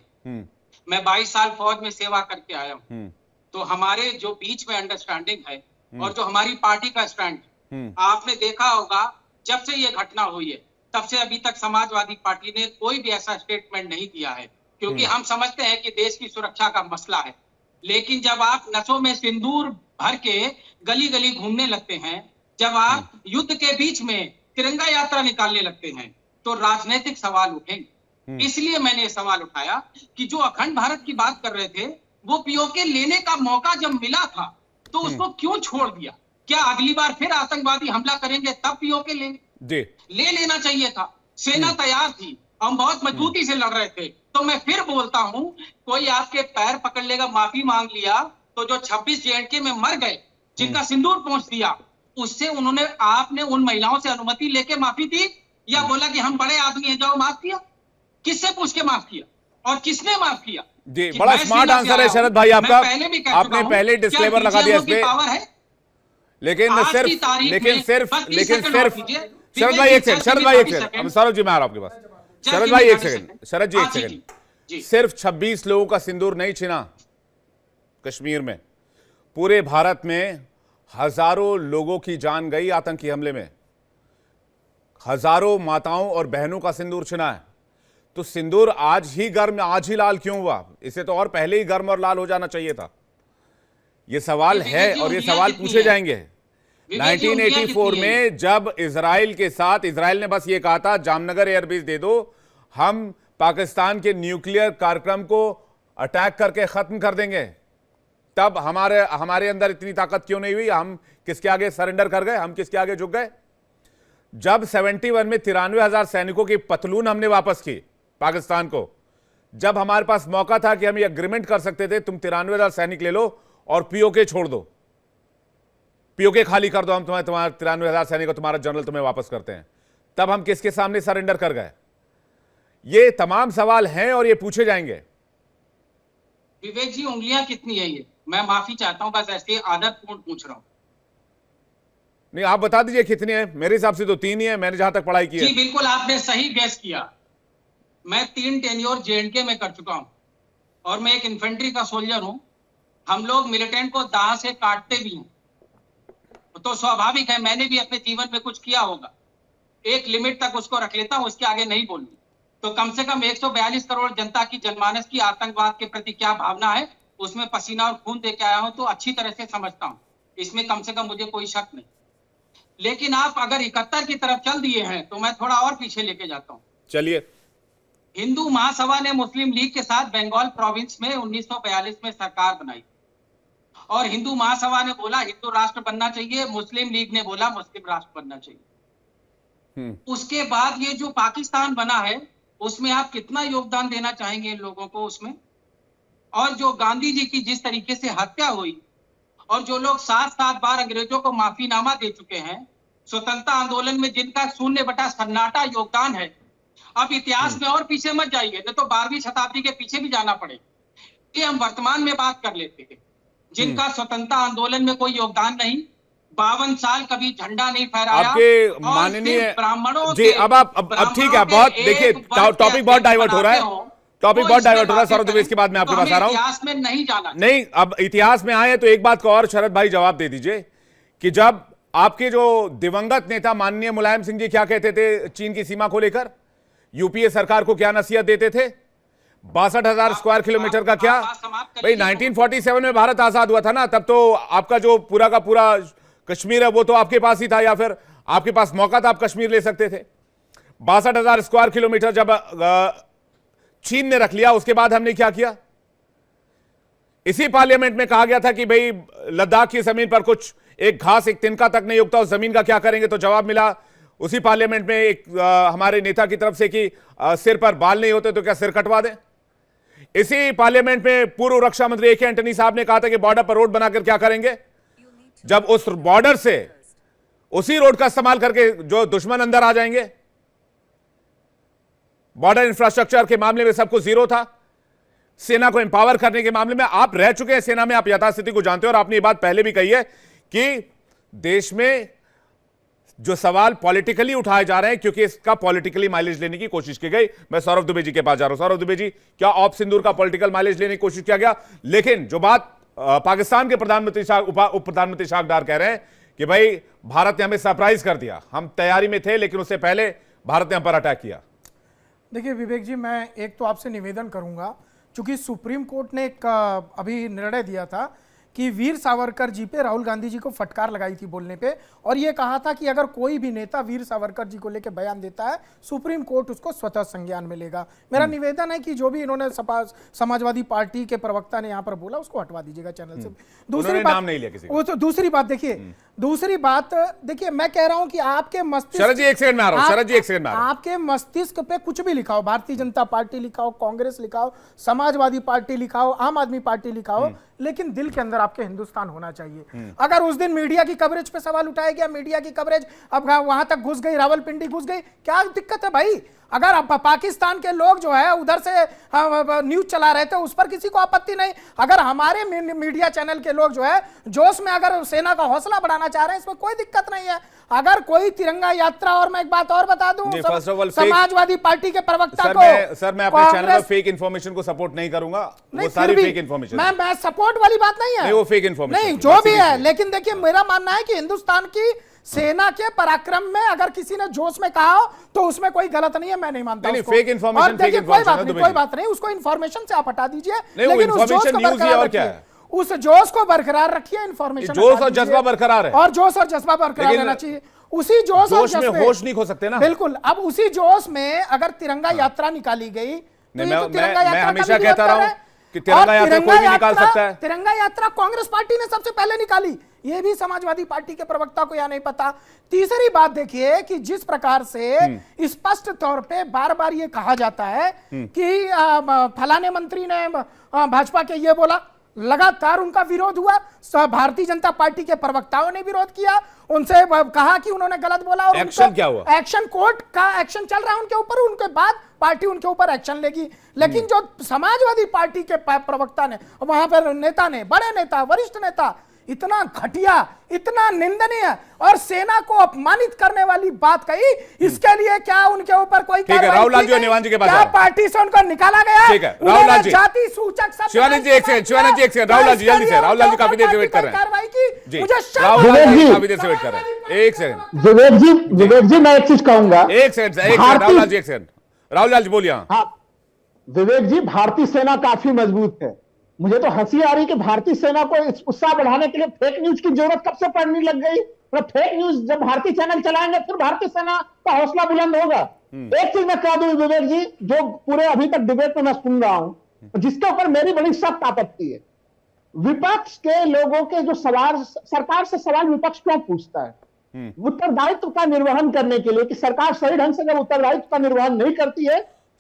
[SPEAKER 7] मैं 22 साल फौज में सेवा करके आया हूं। तो हमारे जो बीच में अंडरस्टैंडिंग है और जो हमारी पार्टी का स्टैंड, आपने देखा होगा जब से ये घटना हुई है तब से अभी तक समाजवादी पार्टी ने कोई भी ऐसा स्टेटमेंट नहीं दिया है, क्योंकि हम समझते हैं कि देश की सुरक्षा का मसला है। लेकिन जब आप नसों में सिंदूर भर के गली गली घूमने लगते हैं, जब आप युद्ध के बीच में तिरंगा यात्रा निकालने लगते हैं, तो राजनीतिक सवाल उठेंगे। इसलिए मैंने ये सवाल उठाया कि जो अखंड भारत की बात कर रहे थे, वो पीओके लेने का मौका जब मिला था तो उसको क्यों छोड़ दिया? क्या अगली बार फिर आतंकवादी हमला करेंगे तब पीओके लेंगे? ले लेना चाहिए था। सेना तैयार थी, हम बहुत मजबूती से लड़ रहे थे। तो मैं फिर बोलता हूं, कोई आपके पैर पकड़ लेगा, माफी मांग लिया, तो जो 26 जेएनके में मर गए, जिनका सिंदूर पहुंच दिया, उससे आपने उन महिलाओं से अनुमति लेके माफी दी या बोला कि हम बड़े आदमी हैं जाओ माफ किया? किससे पूछ के माफ किया और किसने माफ किया?
[SPEAKER 1] जी, बड़ा स्मार्ट आंसर है शरद भाई आपका। आपने पहले डिस्क्लेमर लगा दिया इस पे, लेकिन सिर्फ शरद भाई एक सेकंड, सौरभ जी मैं आ रहा हूं आपके पास। शरद भाई एक सेकंड, शरद जी एक सेकंड, सिर्फ 26 लोगों का सिंदूर नहीं छिना कश्मीर में, पूरे भारत में हजारों लोगों की जान गई आतंकी हमले में, हजारों माताओं और बहनों का सिंदूर छिना है। तो सिंदूर आज ही गर्म, आज ही लाल क्यों हुआ? इसे तो और पहले ही गर्म और लाल हो जाना चाहिए था। ये सवाल है और ये सवाल पूछे जाएंगे। 1984 में जब इजराइल के साथ, इजराइल ने बस ये कहा था जामनगर एयरबेस दे दो, हम पाकिस्तान के न्यूक्लियर कार्यक्रम को अटैक करके खत्म कर देंगे, तब हमारे अंदर इतनी ताकत क्यों नहीं हुई? हम किसके आगे सरेंडर कर गए? हम किसके आगे झुक गए? जब 71 में 93,000 सैनिकों की पतलून हमने वापस की पाकिस्तान को, जब हमारे पास मौका था कि हम ये एग्रीमेंट कर सकते थे, तुम 93,000 सैनिक ले लो और पीओके छोड़ दो, पीओके खाली कर दो, हम तुम्हारे 93,000 सैनिक को, तुम्हारा जनरल तुम्हें वापस करते हैं, तब हम किसके सामने सरेंडर कर गए? ये तमाम सवाल हैं और ये पूछे जाएंगे।
[SPEAKER 7] विवेक जी, उंगलियां कितनी है ये? मैं माफी चाहता हूं, बस ऐसे आदतपूर्ण पूछ रहा हूं।
[SPEAKER 1] नहीं, आप बता दीजिए कितनी है। मेरे हिसाब से तो 3 ही है, मैंने जहां तक पढ़ाई की है।
[SPEAKER 7] जी बिल्कुल, आपने सही गैस किया। मैं 3 टेन्योर जेएनके में कर चुका हूं और मैं एक इन्फेंट्री का सोल्जर हूं। हम लोग मिलिटेंट को दांत से काटते भी हैं, तो स्वाभाविक है मैंने भी अपने जीवन में कुछ किया होगा। एक लिमिट तक उसको रख लेता हूं, उसके आगे नहीं बोलूंगी। तो कम से कम 142 करोड़ जनता की जनमानस की आतंकवाद के प्रति क्या भावना है, उसमें पसीना और खून दे के आया हूं, तो अच्छी तरह से समझता हूं। इसमें कम से कम मुझे कोई शक नहीं। लेकिन आप अगर 71 की तरफ चल दिए हैं तो मैं थोड़ा और पीछे लेके जाता हूं।
[SPEAKER 1] चलिए।
[SPEAKER 7] हिंदू महासभा ने मुस्लिम लीग के साथ बंगाल प्रोविंस में 1942 में सरकार बनाई और हिंदू महासभा ने बोला हिंदू राष्ट्र बनना चाहिए, मुस्लिम लीग ने बोला मुस्लिम राष्ट्र बनना चाहिए। उसके बाद ये जो पाकिस्तान बना है, उसमें आप कितना योगदान देना चाहेंगे इन लोगों को? उसमें और जो गांधी जी की जिस तरीके से हत्या हुई और जो लोग 7-7 बार अंग्रेजों को माफीनामा दे चुके हैं, स्वतंत्रता आंदोलन में जिनका 0/सन्नाटा योगदान है, अब इतिहास में और पीछे मत जाइए, नहीं तो 12वीं शताब्दी के पीछे भी जाना पड़े। ये हम वर्तमान में बात कर लेते हैं, जिनका स्वतंत्रता आंदोलन में कोई योगदान नहीं, 52 साल कभी झंडा नहीं फहराया।
[SPEAKER 1] आपके माननीय
[SPEAKER 7] ब्राह्मणों
[SPEAKER 1] जी, अब ठीक है, बहुत देखिए टॉपिक बहुत डाइवर्ट हो रहा है, टॉपिक बहुत डाइवर्ट हो रहा है। सौरभ दुबे, इसके बाद मैं आपके पास आ रहा हूं।
[SPEAKER 7] इतिहास में नहीं जाना,
[SPEAKER 1] नहीं, अब इतिहास में आए तो एक बात को और शरद भाई जवाब दे दीजिए कि जब आपके जो दिवंगत नेता माननीय मुलायम सिंह जी क्या कहते थे चीन की सीमा को लेकर, यूपीए सरकार को क्या नसीहत देते थे, 62,000 स्क्वायर किलोमीटर का क्या भाई, 1947 में भारत आजाद हुआ था ना, तब तो आपका जो पूरा का पूरा कश्मीर है वो तो आपके पास ही था, या फिर आपके पास मौका था, आप कश्मीर ले सकते थे। 62,000 स्क्वायर किलोमीटर जब चीन ने रख लिया, उसके बाद हमने क्या किया, इसी पार्लियामेंट में कहा गया था कि भाई लद्दाख की जमीन पर कुछ एक घास एक तिनका तक नहीं उगता, उस जमीन का क्या करेंगे, तो जवाब मिला उसी पार्लियामेंट में एक हमारे नेता की तरफ से कि सिर पर बाल नहीं होते तो क्या सिर कटवा दें। इसी पार्लियामेंट में पूर्व रक्षा मंत्री ए के एंटनी साहब ने कहा था कि बॉर्डर पर रोड बनाकर क्या करेंगे, जब उस बॉर्डर से उसी रोड का इस्तेमाल करके जो दुश्मन अंदर आ जाएंगे। बॉर्डर इंफ्रास्ट्रक्चर के मामले में सब कुछ जीरो था, सेना को एम्पावर करने के मामले में आप रह चुके हैं सेना में, आप यथास्थिति को जानते हो, और आपने ये बात पहले भी कही है कि देश में जो सवाल पॉलिटिकली उठाए जा रहे हैं क्योंकि इसका पॉलिटिकली माइलेज लेने की कोशिश की गई। मैं सौरभ दुबे जी के पास जा रहा हूं। सौरभ दुबे जी, क्या ऑप सिंदूर का पॉलिटिकल माइलेज लेने की कोशिश किया गया, लेकिन जो बात पाकिस्तान के प्रधानमंत्री उप प्रधानमंत्री शाह डार कह रहे हैं कि भाई भारत ने हमें सरप्राइज कर दिया, हम तैयारी में थे लेकिन उससे पहले भारत ने हम पर अटैक किया।
[SPEAKER 6] देखिए विवेक जी, मैं एक तो आपसे निवेदन करूंगा, चूंकि सुप्रीम कोर्ट ने एक अभी निर्णय दिया था कि वीर सावरकर जी पे राहुल गांधी जी को फटकार लगाई थी बोलने पे, और ये कहा था कि अगर कोई भी नेता वीर सावरकर जी को लेकर बयान देता है सुप्रीम कोर्ट उसको स्वतः संज्ञान में लेगा। मेरा निवेदन है कि जो भी इन्होंने समाजवादी पार्टी के प्रवक्ता ने यहाँ पर बोला उसको हटवा दीजिएगा चैनल से। दूसरी बात,
[SPEAKER 1] नाम नहीं लिया किसी का।
[SPEAKER 6] तो दूसरी बात देखिए, मैं कह रहा हूं कि आपके मस्तिष्क,
[SPEAKER 1] शरद जी एक सेकंड में आ रहा हूं, शरद जी एक सेकंड में आ रहा हूं।
[SPEAKER 6] आपके मस्तिष्क पे कुछ भी लिखाओ, भारतीय जनता पार्टी लिखाओ, कांग्रेस लिखाओ, समाजवादी पार्टी लिखाओ, आम आदमी पार्टी लिखाओ, लेकिन दिल के अंदर आपके हिंदुस्तान होना चाहिए। अगर उस दिन मीडिया की कवरेज पे सवाल उठाया गया, मीडिया की कवरेज अब वहां तक घुस गई, रावलपिंडी घुस गई, क्या दिक्कत है भाई? अगर पाकिस्तान के लोग जो है उधर से न्यूज चला रहे थे उस पर किसी को आपत्ति नहीं, अगर हमारे मीडिया चैनल के लोग जो है जोश में अगर सेना का हौसला बढ़ाना चाह रहे हैं, इसमें कोई दिक्कत नहीं है। अगर कोई तिरंगा यात्रा, और मैं एक बात और बता दूं, समाजवादी पार्टी के प्रवक्ता को,
[SPEAKER 1] सर मैं अपने चैनल पर फेक इंफॉर्मेशन को सपोर्ट नहीं करूंगा, वो सारी फेक इंफॉर्मेशन,
[SPEAKER 6] मैं सपोर्ट वाली बात नहीं है,
[SPEAKER 1] वो फेक इंफॉर्मेशन
[SPEAKER 6] नहीं, जो भी है। लेकिन देखिए मेरा मानना है कि हिंदुस्तान की सेना के पराक्रम में अगर किसी ने जोश में कहा हो तो उसमें कोई गलत नहीं है, मैं नहीं मानता उसको।
[SPEAKER 1] फेक इंफॉर्मेशन,
[SPEAKER 6] कोई बात नहीं, उसको इंफॉर्मेशन से आप हटा दीजिए, लेकिन उस जोश को बरकरार रखिए, उस जोश को बरकरार रखिए, इंफॉर्मेशन,
[SPEAKER 1] जोश और जज्बा बरकरार है,
[SPEAKER 6] और जोश और जज्बा बरकरार रहना चाहिए। उसी जोश और
[SPEAKER 1] में होश नहीं खो सकते ना,
[SPEAKER 6] बिल्कुल। अब उसी जोश में अगर तिरंगा यात्रा निकाली गई तो ये तो तिरंगा यात्रा
[SPEAKER 1] हमेशा कहता रहा हूं कि तिरंगा यात्रा कोई भी निकाल सकता है।
[SPEAKER 6] तिरंगा यात्रा कांग्रेस पार्टी ने सबसे पहले निकाली, ये भी समाजवादी पार्टी के प्रवक्ता को या नहीं पता। तीसरी बात देखिए कि जिस प्रकार से स्पष्ट तौर पे बार बार ये कहा जाता है कि फलाने मंत्री ने भाजपा के ये बोला, लगातार उनका विरोध हुआ, भारतीय जनता पार्टी के प्रवक्ताओं ने विरोध किया, उनसे कहा कि उन्होंने गलत बोला, और
[SPEAKER 1] एक्शन क्या हुआ?
[SPEAKER 6] एक्शन, कोर्ट का एक्शन चल रहा है उनके ऊपर, उनके बाद पार्टी उनके ऊपर एक्शन लेगी। लेकिन जो समाजवादी पार्टी के प्रवक्ता ने, वहां पर नेता ने, बड़े नेता, वरिष्ठ नेता, इतना घटिया, इतना निंदनीय और सेना को अपमानित करने वाली बात कही, इसके लिए क्या उनके ऊपर कोई कार्रवाई?
[SPEAKER 1] राहुल लाल जी और निवान जी के पास
[SPEAKER 6] क्या पार्टी से उनको निकाला गया?
[SPEAKER 1] ठीक है, राहुल लाल जी,
[SPEAKER 6] जाति सूचक सब,
[SPEAKER 1] शिवानंद जी एक सेकंड, राहुल लाल जी जल्दी से, राहुल लाल जी काफी देर से वेट कर रहे हैं,
[SPEAKER 6] कार्रवाई की, मुझे
[SPEAKER 1] राहुल लाल जी काफी देर से वेट कर रहे हैं। एक सेकंड
[SPEAKER 3] विवेक जी मैं एक चीज कहूंगा,
[SPEAKER 1] एक सेकंड राहुल लाल जी, एक सेकंड राहुल लाल जी बोलिए।
[SPEAKER 3] हाँ विवेक जी, भारतीय सेना काफी मजबूत है। मुझे तो हंसी आ रही कि भारतीय सेना को उत्साह बढ़ाने के लिए फेक न्यूज की जरूरत कब से पड़ने लग गई। मतलब फेक न्यूज जब भारतीय चैनल चलाएंगे फिर भारतीय सेना का हौसला बुलंद होगा। एक चीज मैं कह दूं विवेक जी, जो पूरे अभी तक डिबेट में मैं सुन रहा हूं, जिसके ऊपर मेरी बड़ी सख्त आपत्ति है, विपक्ष के लोगों के जो सवाल, सरकार से सवाल विपक्ष क्यों पूछता है? उत्तरदायित्व का निर्वहन करने के लिए, कि सरकार सही ढंग से जब उत्तरदायित्व का निर्वहन नहीं करती है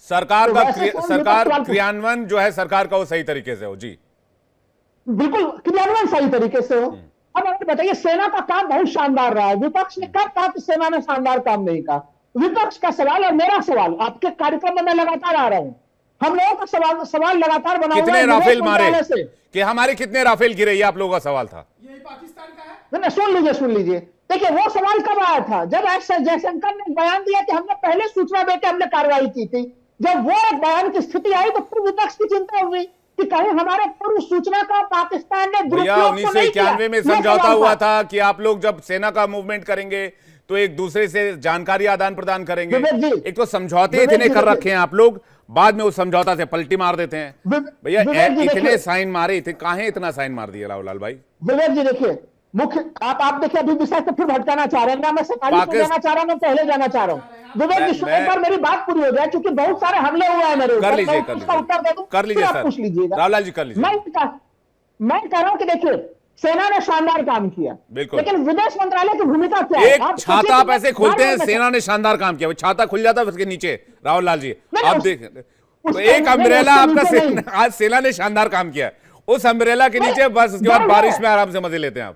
[SPEAKER 1] सरकार
[SPEAKER 3] तो
[SPEAKER 1] का
[SPEAKER 3] वैसे कौन
[SPEAKER 1] सरकार
[SPEAKER 3] विपक्ष वाले-
[SPEAKER 1] क्रियान्वयन जो है सरकार का वो सही तरीके से हो जी।
[SPEAKER 3] बिल्कुल क्रियान्वयन सही तरीके से हो। अब आप बताइए, सेना का काम बहुत शानदार रहा है। विपक्ष ने कब कहा कि सेना ने शानदार काम नहीं कहा? विपक्ष का सवाल और मेरा सवाल आपके कार्यक्रम में मैं लगातार आ रहा हूं, हम लोगों का सवाल लगातार बना हुआ
[SPEAKER 1] कितने
[SPEAKER 3] है
[SPEAKER 1] राफेल
[SPEAKER 3] विदेश
[SPEAKER 1] मारे
[SPEAKER 3] मंत्रालय से।
[SPEAKER 1] कि हमारे कितने राफेल गिरे, ये आप लोगों का सवाल था।
[SPEAKER 6] यही पाकिस्तान का है।
[SPEAKER 3] नहीं, सुन लीजिए। देखिए, वो सवाल कब आया था? जब एस जयशंकर ने बयान दिया कि हमने पहले सूचना देकर हमने कार्रवाई की थी। जब वो बयान की स्थिति आई तो फिर विपक्ष की चिंता हुई कि कहीं हमारे पूर्व सूचना का पाकिस्तान ने
[SPEAKER 1] भैया
[SPEAKER 3] दुरुपयोग तो नहीं किया।
[SPEAKER 1] 1991 में
[SPEAKER 3] ये
[SPEAKER 1] समझौता
[SPEAKER 3] सवाल
[SPEAKER 1] हुआ
[SPEAKER 3] था।
[SPEAKER 1] था कि आप लोग जब सेना का मूवमेंट करेंगे तो एक दूसरे से जानकारी आदान प्रदान करेंगे।
[SPEAKER 3] विवेक जी,
[SPEAKER 1] एक तो समझौते
[SPEAKER 3] विवेक
[SPEAKER 1] इतने
[SPEAKER 3] जी
[SPEAKER 1] कर
[SPEAKER 3] देखिए।
[SPEAKER 1] रखे हैं आप लोग, बाद में उस समझौता से पलटी मार देते हैं। भैया
[SPEAKER 3] विवेक जी
[SPEAKER 1] इतने
[SPEAKER 3] देखिए।
[SPEAKER 1] साइन मारे थे, काहे इतना साइन मार दिया राहुल लाल भाई?
[SPEAKER 3] विवेक जी देखिए, मुख्य आप देखिए, अभी विषय से फिर भटकाना चाह रहे हैं ना। मैं सरकारी को
[SPEAKER 1] पाकिस्तान-
[SPEAKER 3] जाना चाह रहा हूं, मैं पहले जाना चाह रहा हूं। विवेक जी
[SPEAKER 1] मैं-
[SPEAKER 3] एक बार मेरी बात पूरी हो जाए, क्योंकि बहुत सारे हमले हुए हैं मेरे ऊपर।
[SPEAKER 1] कर लीजिए,
[SPEAKER 3] मैं
[SPEAKER 1] कर
[SPEAKER 3] उसका
[SPEAKER 1] लीजिए।
[SPEAKER 3] उत्तर दे दूं,
[SPEAKER 1] कर लीजिए
[SPEAKER 3] फिर आप
[SPEAKER 1] सर।
[SPEAKER 3] पूछ लीजिएगा।
[SPEAKER 1] राहुल लाल जी कर लीजिए।
[SPEAKER 3] मैं कह रहा हूं कि देखिए, सेना ने शानदार काम किया,
[SPEAKER 1] बिल्कुल।
[SPEAKER 3] लेकिन विदेश मंत्रालय की भूमिका क्या है?
[SPEAKER 1] एक
[SPEAKER 3] आप
[SPEAKER 1] छाता
[SPEAKER 3] सोचिए
[SPEAKER 1] आप
[SPEAKER 3] कि
[SPEAKER 1] ऐसे खोलते हैं,
[SPEAKER 3] बार-बार
[SPEAKER 1] सेना ने शानदार काम किया, वो छाता खुल जाता है उसके नीचे। राहुल लाल जी
[SPEAKER 3] नहीं,
[SPEAKER 1] आप
[SPEAKER 3] उस-
[SPEAKER 1] देख, तो
[SPEAKER 3] उसके-
[SPEAKER 1] एक
[SPEAKER 3] नहीं,
[SPEAKER 1] अम्ब्रेला
[SPEAKER 3] उसके
[SPEAKER 1] आपका
[SPEAKER 3] नीचे नहीं।
[SPEAKER 1] आज सेना ने शानदार काम किया, उस अम्ब्रेला के नीचे बस उसके बाद
[SPEAKER 3] गर्व
[SPEAKER 1] बारिश
[SPEAKER 3] है।
[SPEAKER 1] में आराम से मजे लेते हैं आप।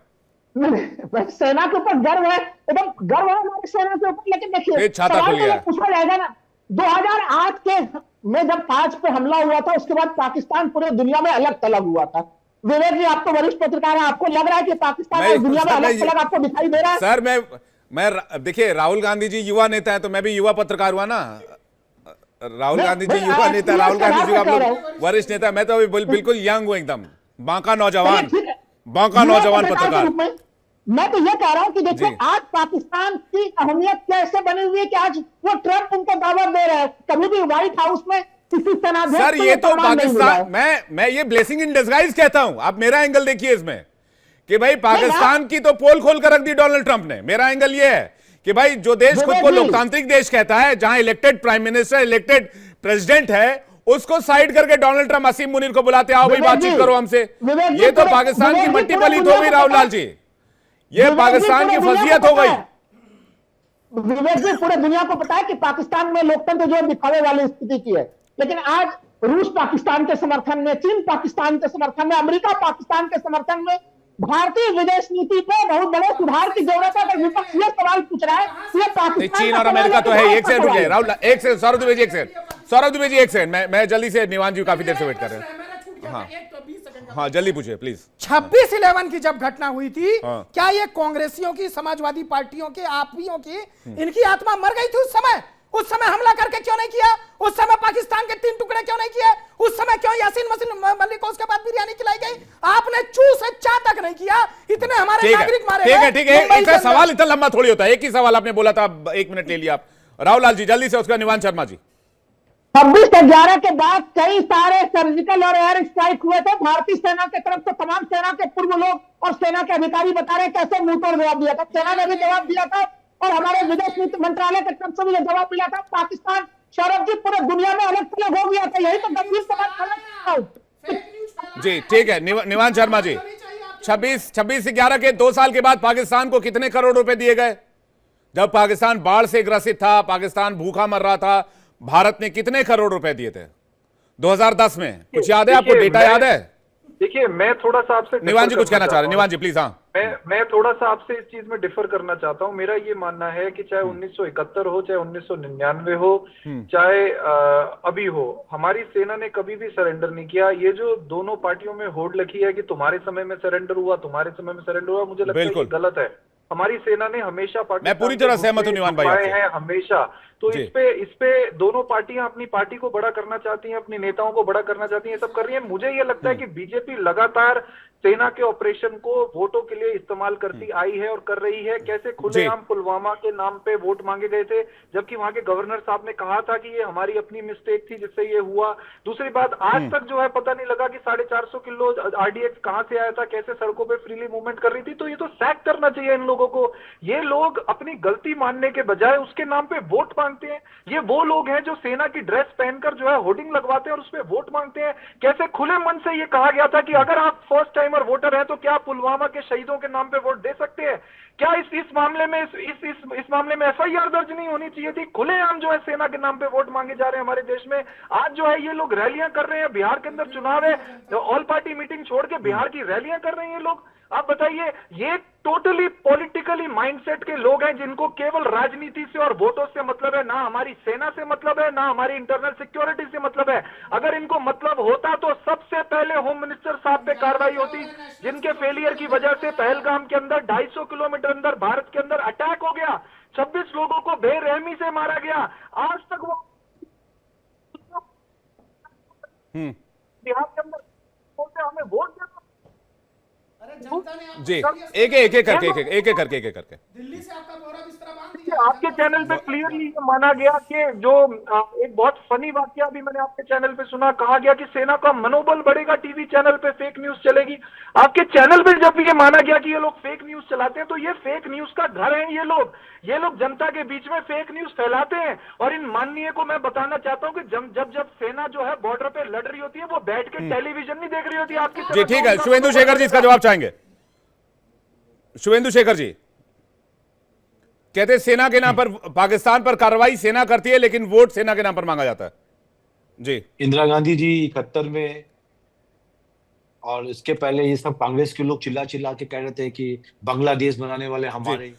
[SPEAKER 3] नहीं, सेना के ऊपर गर्व है, एकदम गर्व है हमारी सेना के ऊपर। लेकिन देखिए,
[SPEAKER 1] फिर छाता
[SPEAKER 3] सवाल
[SPEAKER 1] खुल
[SPEAKER 3] तो ये
[SPEAKER 1] गया।
[SPEAKER 3] पूछा जाएगा ना, 2008 के में जब 5 पे हमला हुआ था, उसके बाद पाकिस्तान पूरे दुनिया में अलग थलग हुआ था। विवेक जी, आप तो वरिष्ठ पत्रकार हैं, आपको लग रहा है कि पाकिस्तान
[SPEAKER 1] मैं-
[SPEAKER 3] और दुनिया में
[SPEAKER 1] सर,
[SPEAKER 3] अलग
[SPEAKER 1] मैं-
[SPEAKER 3] थलग आपको दिखाई दे रहा है?
[SPEAKER 1] सर देखिए, राहुल गांधी जी युवा नेता है तो मैं भी युवा पत्रकार हुआ ना। राहुल
[SPEAKER 3] मैं-
[SPEAKER 1] गांधी जी
[SPEAKER 3] मैं
[SPEAKER 1] युवा
[SPEAKER 3] आज
[SPEAKER 1] नेता,
[SPEAKER 3] ये
[SPEAKER 1] राहुल गांधी जी
[SPEAKER 3] सवाल
[SPEAKER 1] आप
[SPEAKER 3] कर रहा
[SPEAKER 1] लोग वरिष्ठ नेता, मैं तो अभी बिल्कुल यंग हूं, एकदम बांका नौजवान,
[SPEAKER 3] ठीक है।
[SPEAKER 1] बांका
[SPEAKER 3] युवा
[SPEAKER 1] नौजवान
[SPEAKER 3] के
[SPEAKER 1] पत्रकार।
[SPEAKER 3] रूप में मैं तो ये कह रहा हूं कि देखिए,
[SPEAKER 1] जी।
[SPEAKER 3] आज पाकिस्तान की अहमियत कैसे बनी हुई है कि आज वो ट्रंप उनको दावत दे रहे हैं। कभी भी व्हाइट हाउस में किसी सेनाध्यक्ष
[SPEAKER 1] सर
[SPEAKER 3] को
[SPEAKER 1] ये तो
[SPEAKER 3] सम्मान नहीं मिला है।
[SPEAKER 1] पाकिस्तान, मैं ये ब्लेसिंग इन डिस्गाइज कहता हूं। आप मेरा एंगल देखिए इसमें कि भाई पाकिस्तान की तो पोल खोल कर रख दी डोनाल्ड ट्रंप ने। मेरा एंगल ये है कि भाई जो देश खुद को
[SPEAKER 3] विवेक जी।
[SPEAKER 1] लोकतांत्रिक देश कहता है, जहां elected prime minister, elected president है, उसको साइड करके डोनाल्ड ट्रंप असीम मुनीर को बुलाते, आओ भाई
[SPEAKER 3] विवेक
[SPEAKER 1] बातचीत
[SPEAKER 3] जी,
[SPEAKER 1] करो हमसे।
[SPEAKER 3] विवेक जी,
[SPEAKER 1] ये तो
[SPEAKER 3] पूरे-
[SPEAKER 1] पाकिस्तान की
[SPEAKER 3] विवेक जी,
[SPEAKER 1] मट्टी
[SPEAKER 3] पूरे
[SPEAKER 1] पलीत
[SPEAKER 3] दुनिया
[SPEAKER 1] हो गई
[SPEAKER 3] को
[SPEAKER 1] राहुल
[SPEAKER 3] पता
[SPEAKER 1] लाल
[SPEAKER 3] है।
[SPEAKER 1] जी। ये
[SPEAKER 3] विवेक जी,
[SPEAKER 1] पाकिस्तान की
[SPEAKER 3] पूरे दुनिया
[SPEAKER 1] फजीयत
[SPEAKER 3] को
[SPEAKER 1] हो
[SPEAKER 3] पता
[SPEAKER 1] गई।
[SPEAKER 3] है। विवेक जी, पूरे दुनिया को पता है कि पाकिस्तान में लोकतंत्र जो है दिखावे वाली स्थिति की है। लेकिन आज रूस पाकिस्तान के समर्थन में, चीन पाकिस्तान के समर्थन में, अमेरिका पाकिस्तान के समर्थन में भारतीय विदेश नीति पे बहुत बड़े सुधार की जरूरत है। अगर विपक्ष ये सवाल पूछ रहा है, ये
[SPEAKER 1] नहीं,
[SPEAKER 3] पाकिस्तान
[SPEAKER 1] चीन
[SPEAKER 3] का
[SPEAKER 1] और
[SPEAKER 3] सवाल
[SPEAKER 1] अमेरिका तो है।
[SPEAKER 3] कि
[SPEAKER 1] एक सेकंड
[SPEAKER 3] भारत का
[SPEAKER 1] रुकिए
[SPEAKER 3] सवाल है।
[SPEAKER 1] राहुल, एक सेकंड, सौरभ दुबे जी एक सेकंड, सौरभ दुबे जी एक सेकंड, मैं जल्दी से, निवान जी काफी देर से वेट कर रहे हैं।
[SPEAKER 6] मेरा छूट गया था, एक तो 20 सेकंड का।
[SPEAKER 1] हाँ जल्दी पूछिए प्लीज।
[SPEAKER 6] 26/11 की जब घटना हुई थी,
[SPEAKER 1] हाँ।
[SPEAKER 6] क्या ये कांग्रेसियों की, समाजवादी पार्टियों के, आपियों की, इनकी आत्मा मर गई थी उस समय? उस समय हमला करके क्यों नहीं किया? उस समय पाकिस्तान के 3 टुकड़े क्यों नहीं किए? उस समय क्यों यासीन मलिक को उसके बाद बिरयानी खिलाई गई? आपने चू से चा तक नहीं किया। इतने हमारे
[SPEAKER 1] ठीक है,
[SPEAKER 6] नागरिक मारे
[SPEAKER 1] ठीक है,
[SPEAKER 6] गए
[SPEAKER 1] ठीक है।
[SPEAKER 6] मुंबई
[SPEAKER 1] एक
[SPEAKER 6] के अंदर।
[SPEAKER 1] सवाल इतना लंबा थोड़ी होता है। एक ही सवाल आपने बोला था, 1 मिनट ले लिया आप। राहुल लाल जी जल्दी से, उसका निवान शर्मा जी।
[SPEAKER 3] 26/11 के बाद कई सारे सर्जिकल और एयर स्ट्राइक हुए थे भारतीय सेना की तरफ से। तमाम सेना के पूर्व लोग और सेना के अधिकारी बता रहे कैसे मुंह तोड़ जवाब दिया था। सेना ने भी जवाब दिया था और हमारे विदेश नीति मंत्रालय की तरफ से भी जवाब मिला था। पाकिस्तान, सौरभ जी, पूरे दुनिया में अलग थलग हो गया था। यही तो गंभीर सवाल
[SPEAKER 1] जी ठीक है, निवान शर्मा जी, 26/11 के 2 साल के बाद पाकिस्तान को कितने करोड़ रुपए दिए गए? जब पाकिस्तान बाढ़ से ग्रसित था, पाकिस्तान भूखा मर रहा था, भारत ने कितने करोड़ रुपए दिए थे 2010 में? कुछ याद है आपको?
[SPEAKER 8] देखिए,
[SPEAKER 1] डेटा याद है?
[SPEAKER 8] देखिए, मैं थोड़ा सा आपसे
[SPEAKER 1] निवान जी
[SPEAKER 8] डिफर
[SPEAKER 1] कुछ कहना
[SPEAKER 8] करना
[SPEAKER 1] चाह रहे हैं।
[SPEAKER 8] चाहता
[SPEAKER 1] निवान जी प्लीज। हाँ
[SPEAKER 8] मैं थोड़ा सा आपसे इस चीज में डिफर करना चाहता हूँ। मेरा ये मानना है कि चाहे 1971 हो, चाहे 1999 हो, चाहे अभी हो, हमारी सेना ने कभी भी सरेंडर नहीं किया। ये जो दोनों पार्टियों में होड़ लगी है कि तुम्हारे समय में सरेंडर हुआ, तुम्हारे समय में सरेंडर हुआ, मुझे लगता है
[SPEAKER 1] बिल्कुल।
[SPEAKER 8] ये गलत है। हमारी सेना ने हमेशा
[SPEAKER 1] मैं पूरी तरह सहमत हूं निवान भाई आपसे।
[SPEAKER 8] हैं हमेशा। तो
[SPEAKER 1] जी।
[SPEAKER 8] इस पे दोनों पार्टियां अपनी पार्टी को बड़ा करना चाहती हैं, अपने नेताओं को बड़ा करना चाहती हैं, सब कर रही हैं। मुझे ये लगता है कि बीजेपी लगातार सेना के ऑपरेशन को वोटों के लिए इस्तेमाल करती आई है और कर रही है। कैसे खुलेआम पुलवामा के नाम पे वोट मांगे गए थे, जबकि वहां के गवर्नर साहब ने कहा था कि ये हमारी अपनी मिस्टेक थी जिससे ये हुआ। दूसरी बात, आज तक जो है पता नहीं लगा कि 450 किलो आरडीएक्स कहां से आया था, कैसे सड़कों पे फ्रीली मूवमेंट कर रही थी। तो ये तो सैक करना चाहिए इन लोगों लोगों को। ये लोग अपनी गलती मानने के बजाय उसके नाम पे वोट मांगते हैं। ये वो लोग हैं जो सेना की ड्रेस पहनकर जो है होर्डिंग लगवाते हैं और उस पे वोट मांगते हैं। कैसे खुले मन से ये कहा गया था कि अगर आप फर्स्ट टाइमर वोटर हैं तो क्या पुलवामा के शहीदों के नाम पे वोट दे सकते हैं? क्या इस मामले में इस मामले में एफआईआर दर्ज नहीं होनी चाहिए थी? खुलेआम जो है सेना के नाम पे वोट मांगे जा रहे हैं हमारे देश में। आज जो है ये लोग रैलियां कर रहे हैं, बिहार के अंदर चुनाव है, ऑल पार्टी मीटिंग छोड़ के बिहार की रैलियां कर रहे हैं ये लोग। आप बताइए, ये टोटली पॉलिटिकली माइंडसेट के लोग हैं जिनको केवल राजनीति से और वोटों से मतलब है, ना हमारी सेना से मतलब है, ना हमारी इंटरनल सिक्योरिटी से मतलब है। अगर इनको मतलब होता तो सबसे पहले होम मिनिस्टर साहब पे कार्रवाई होती, जिनके फेलियर की वजह से पहलगाम के अंदर 250 किलोमीटर अंदर भारत के अंदर अटैक हो गया, 26 लोगों को बेरहमी से मारा गया। आज तक वो बिहार के अंदर बोलते हमें वोट देना।
[SPEAKER 1] जी, एक एक करके
[SPEAKER 6] दिल्ली से आपका बोरा बिस्तरा बांध दिया।
[SPEAKER 8] आपके चैनल पे क्लियरली ये माना गया कि जो एक बहुत फनी वाकया अभी मैंने आपके चैनल पे सुना, कहा गया कि सेना का मनोबल बढ़ेगा, टीवी चैनल पे फेक न्यूज चलेगी। आपके चैनल पे जब भी ये माना गया कि ये लोग फेक न्यूज चलाते हैं, तो ये फेक न्यूज का घर है। ये लोग जनता के बीच में फेक न्यूज फैलाते हैं। और इन माननीय को मैं बताना चाहता हूँ कि जब सेना जो है बॉर्डर पे लड़ रही होती है, वो बैठ के टेलीविजन नहीं देख रही होती आपकी।
[SPEAKER 1] जी ठीक है, शुभेंदु शेखर जी इसका जवाब चाहेंगे। शुभेंदु शेखर जी कहते सेना के नाम पर, पाकिस्तान पर कार्रवाई सेना करती है लेकिन वोट सेना के नाम पर मांगा जाता है। जी,
[SPEAKER 4] इंदिरा गांधी जी 71 में और इसके पहले ये सब कांग्रेस के लोग चिल्ला चिल्ला के कह रहे थे कि बांग्लादेश बनाने वाले हमारे